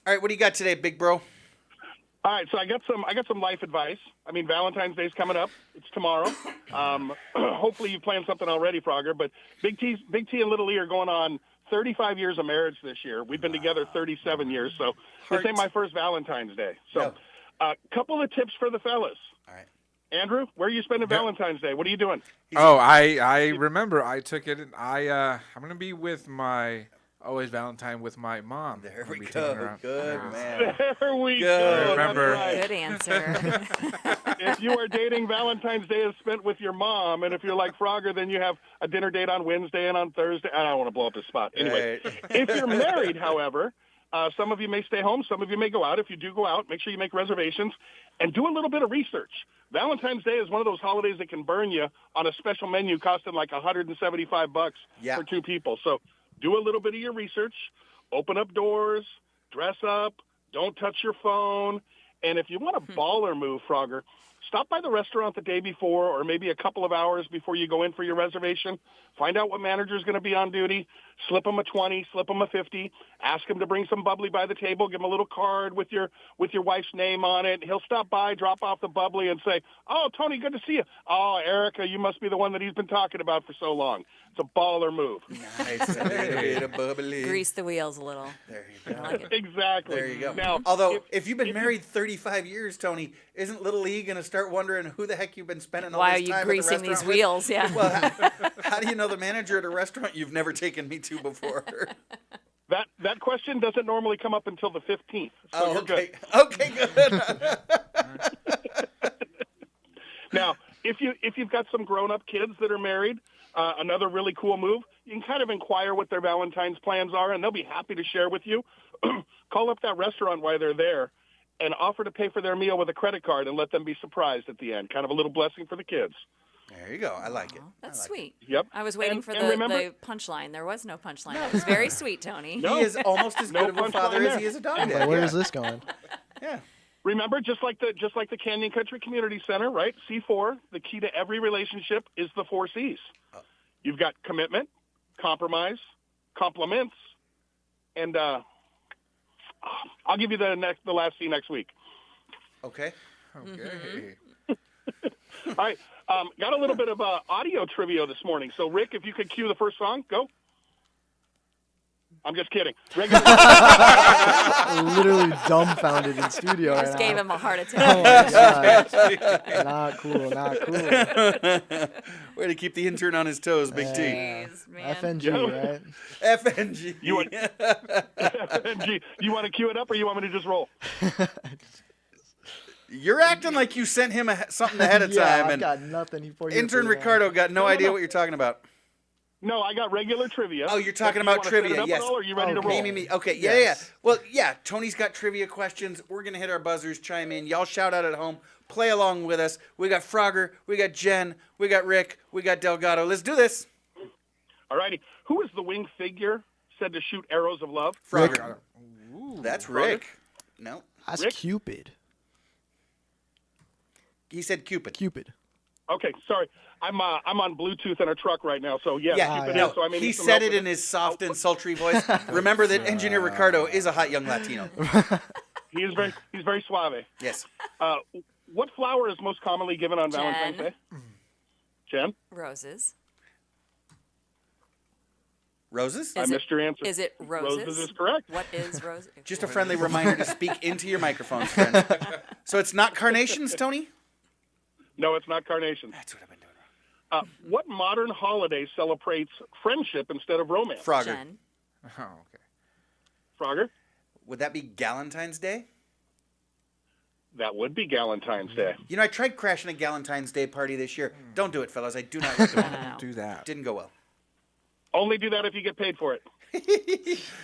right, what do you got today, big bro? All right, so I got some life advice. I mean, Valentine's Day's coming up. It's tomorrow. Hopefully you planned something already, Frogger. But Big T and Little E are going on 35 years of marriage this year. We've been together 37 years, so this ain't my first Valentine's Day. So a couple of tips for the fellas. All right. Andrew, where are you spending Valentine's Day? What are you doing? I remember I took it. I'm going to be with my always Valentine with my mom. There we go. Good man. There we go. Remember. Right. Good answer. If you are dating, Valentine's Day is spent with your mom, and if you're like Frogger, then you have a dinner date on Wednesday and on Thursday. I don't want to blow up the spot. Anyway, if you're married, however, some of you may stay home, some of you may go out. If you do go out, make sure you make reservations and do a little bit of research. Valentine's Day is one of those holidays that can burn you on a special menu costing like $175 for two people. So do a little bit of your research, open up doors, dress up, don't touch your phone. And if you want a baller move, Frogger, stop by the restaurant the day before or maybe a couple of hours before you go in for your reservation. Find out what manager is going to be on duty. Slip them a 20, slip them a 50. Ask him to bring some bubbly by the table. Give him a little card with your wife's name on it. He'll stop by, drop off the bubbly, and say, "Oh, Tony, good to see you. Oh, Erica, you must be the one that he's been talking about for so long." It's a baller move. Nice. A little bit of bubbly. Grease the wheels a little. There you go. I like it. Exactly. There you go. Now, although, if you've been married 35 years, Tony, isn't Little E going to start wondering who the heck you've been spending all Why this are time you greasing at the these restaurant with? wheels? Yeah. Well, how do you know the manager at a restaurant you've never taken me to before? That question doesn't normally come up until the 15th. So Oh, you're okay. good. Okay, good. Now, if you've got some grown-up kids that are married, another really cool move, you can kind of inquire what their Valentine's plans are, and they'll be happy to share with you. Call up that restaurant while they're there and offer to pay for their meal with a credit card and let them be surprised at the end. Kind of a little blessing for the kids. There you go. I like it. That's sweet. Yep. I was waiting And- for and remember- the punchline. There was no punchline. That was very sweet, Tony. No. He is almost as No good of a punchline father as there. he is a dog But dad. where yeah. is this going? Yeah. Remember, just like the Canyon Country Community Center, right? C4, the key to every relationship is the 4 C's. You've got commitment, compromise, compliments, and I'll give you the last C next week. Okay. Okay. All right, got a little bit of audio trivia this morning. So, Rick, if you could cue the first song, go. I'm just kidding. Regular- Literally dumbfounded in studio right Just now. gave him a heart Oh attack. my God. Not cool. Not cool. Way to keep the intern on his toes, Big T. Jeez, man. FNG, right? FNG. You want- Gee, you want to cue it up, or you want me to just roll? You're acting like you sent him something ahead of Yeah, time, I've and got nothing for you. intern Ricardo got no idea what you're talking about. No, I got regular trivia. Oh, you're talking Do you about wanna set it trivia, up yes. at all, or are you ready to Okay. roll? Me. Okay, yeah, Yes. yeah. Well, yeah, Tony's got trivia questions. We're going to hit our buzzers, chime in. Y'all shout out at home. Play along with us. We got Frogger, we got Jen, we got Rick, we got Delgado. Let's do this. All righty. Who is the winged figure said to shoot arrows of love? Frogger. That's Rick. No, That's Rick? Cupid. he said Cupid. Cupid. Okay, sorry. I'm on Bluetooth in a truck right now, so yes, Yeah, keep it no, in, so I may he need some said help it with in his soft and sultry voice. Remember that Engineer Ricardo is a hot young Latino. He's very suave. Yes. What flower is most commonly given on Jen. Valentine's Day? Jen, Roses. Roses? I missed your answer. Is it roses? Roses is correct. What is rose? Just a friendly reminder to speak into your microphones, friend. So it's not carnations, Tony? No, it's not carnations. That's what I've been doing wrong. What modern holiday celebrates friendship instead of romance? Frogger. Jen. Oh, okay. Frogger? Would that be Galentine's Day? That would be Galentine's Day. You know, I tried crashing a Galentine's Day party this year. Don't do it, fellas. I do not recommend it. No. Do that. Didn't go well. Only do that if you get paid for it.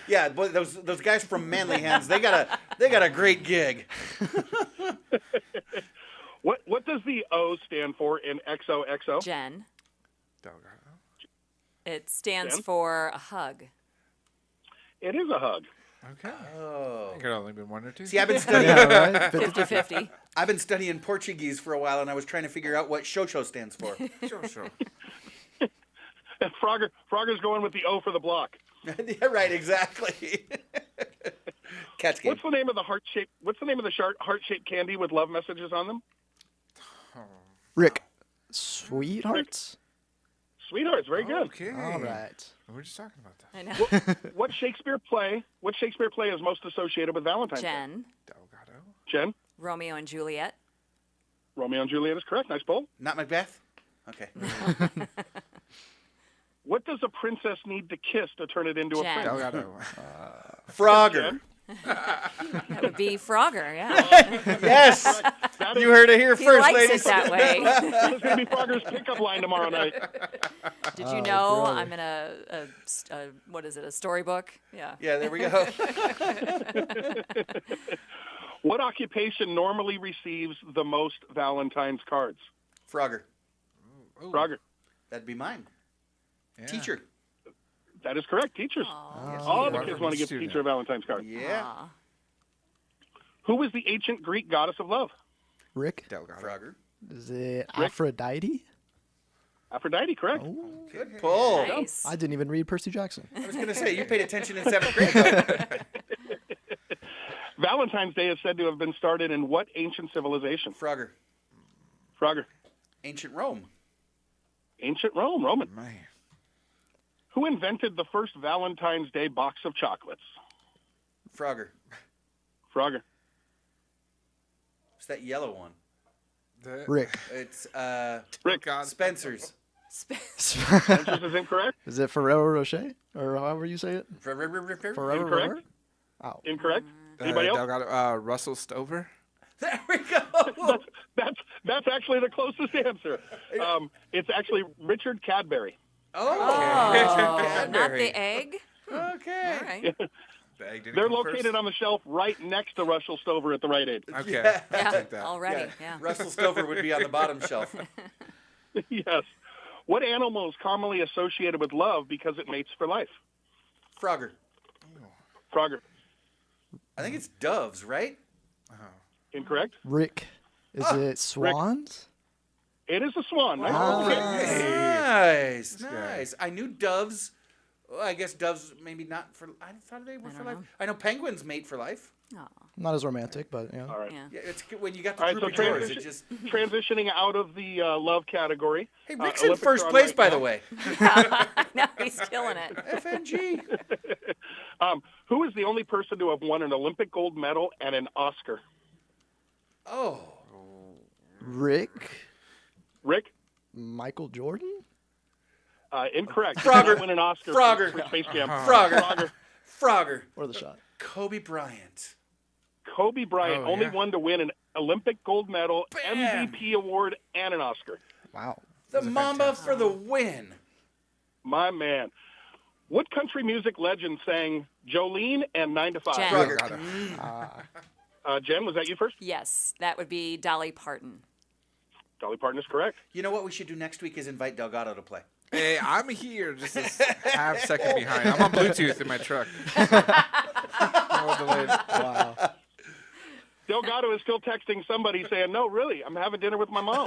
Yeah, boy, those guys from Manly Hands, they got a great gig. What does the O stand for in XOXO? Jen. Delgado. It stands Jen? for a hug. It is a hug. Okay. Oh. It could only been one or two. See, I've been studying Yeah, right? 50-50. I've been studying Portuguese for a while, and I was trying to figure out what Xoxo stands for. Sure. And Frogger's going with the O for the block. Yeah, right, exactly. Catch game. What's the name of the heart-shaped candy with love messages on them? Rick. Sweethearts? Sweethearts, very good. Okay. All right. We were just talking about that. I know. What Shakespeare play is most associated with Valentine's Day? Jen. Delgado. Jen? Romeo and Juliet. Romeo and Juliet is correct. Nice poll. Not Macbeth? Okay. What does a princess need to kiss to turn it into a Jen. prince? Delgado. Frogger. Jen? That would be Frogger, yeah. Yes. That is, You heard it here He first, likes ladies. it that way. that is going to be Frogger's pickup line tomorrow night. Did you know brother. I'm in a what is it, a storybook? Yeah. Yeah, there we go. What occupation normally receives the most Valentine's cards? Frogger. Ooh, Frogger. That'd be mine. yeah. Teacher. That is correct. Teachers. Aw. All the Frogger kids want to is give the student. teacher a Valentine's card. Yeah. Aw. Who was the ancient Greek goddess of love? Rick. Delgado. Frogger. Is it Rick? Aphrodite? Aphrodite, correct. Oh, Good pull. Nice. I didn't even read Percy Jackson. I was going to say, you paid attention in 7th grade. Though. Valentine's Day is said to have been started in what ancient civilization? Frogger. Frogger. Ancient Rome. Ancient Rome, Roman. Man. Who invented the first Valentine's Day box of chocolates? Frogger. Frogger. It's that yellow one. The- Rick. It's Rick. God. Spencer's. Sanchez is incorrect. Is it Ferrero Rocher? Or however you say it? Ferrero Incorrect. Rocher? Oh. Incorrect. Anybody else? Delgado, Russell Stover. There we go. That's actually the closest answer. It's actually Richard Cadbury. Oh, Not the egg. Okay. All right. The egg didn't They're come located on the shelf right next to Russell Stover at the Rite Aid. first? Okay. Yeah. I'll take that. Already. Yeah. Russell Stover would be on the bottom shelf. Yes. What animal is commonly associated with love because it mates for life? Frogger. Frogger. I think it's doves, right? Incorrect. Rick. Is it swans? It is a swan. Nice. Nice, guy. nice. I knew doves. Well, I guess doves maybe not for. I thought they were for life. I know penguins mate for life. Oh, Not as romantic, but yeah. All right. yeah. Yeah, it's when you got the All right, so droopy doors. It just. transitioning out of the love category. Hey, Rick's in Olympics first are on place, right by now. the way. Now he's killing it. FNG. Who is the only person to have won an Olympic gold medal and an Oscar? Oh. Rick? Rick? Michael Jordan? Incorrect. Frogger. Did not win an Oscar Frogger. for Space Jam. Frogger. Frogger. Or the shot? Kobe Bryant. Kobe Bryant, Oh, only yeah. one to win an Olympic gold medal, Bam. MVP award, and an Oscar. Wow. The Mamba for the win. My man. What country music legend sang Jolene and 9 to 5? Jen. Frogger. Jen, was that you first? Yes, that would be Dolly Parton. Dolly Parton is correct. You know what we should do next week is invite Delgado to play. Hey, I'm here, just a half second behind. I'm on Bluetooth in my truck. A little delayed. Wow. Delgado is still texting somebody saying, no, really, I'm having dinner with my mom.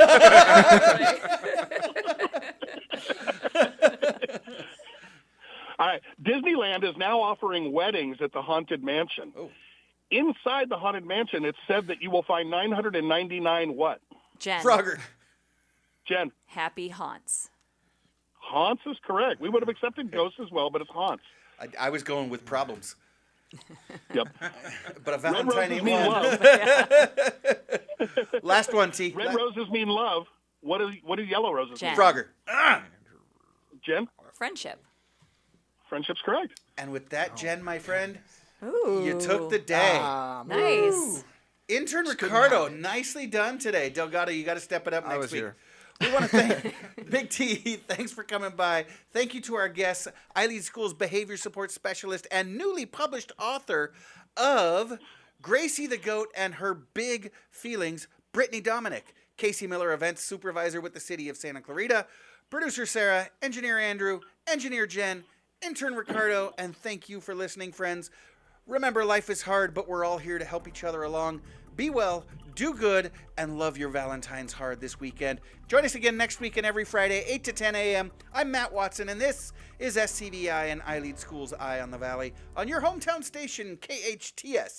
All right. Disneyland is now offering weddings at the Haunted Mansion. Oh. Inside the Haunted Mansion, it's said that you will find 999 what? Jen. Frogger. Jen, Happy Haunts. haunts is correct. We would have accepted ghosts as well, but it's haunts. I was going with problems. Yep. But a Red Valentine roses ain't mean one. love. Last one, T. Red roses mean love. What do yellow roses mean? Jen. Frogger. Jen, Friendship. friendship's correct. And with that, Jen, my friend, Ooh. you took the day. Nice. Intern Ricardo, nicely done today. Delgado, you got to step it up I next was week. here. We want to thank Big T. Thanks for coming by. Thank you to our guests, iLead School's behavior support specialist and newly published author of Gracie the Goat and Her Big Feelings, Brittany Domenick. Casey Miller, events supervisor with the City of Santa Clarita. Producer Sarah, engineer Andrew, engineer Jen, intern Ricardo, and thank you for listening, friends. Remember, life is hard, but we're all here to help each other along. Be well, do good, and love your Valentine's hard this weekend. Join us again next week and every Friday, 8 to 10 a.m. I'm Matt Watson, and this is SCVi and iLead School's Eye on the Valley on your hometown station, KHTS.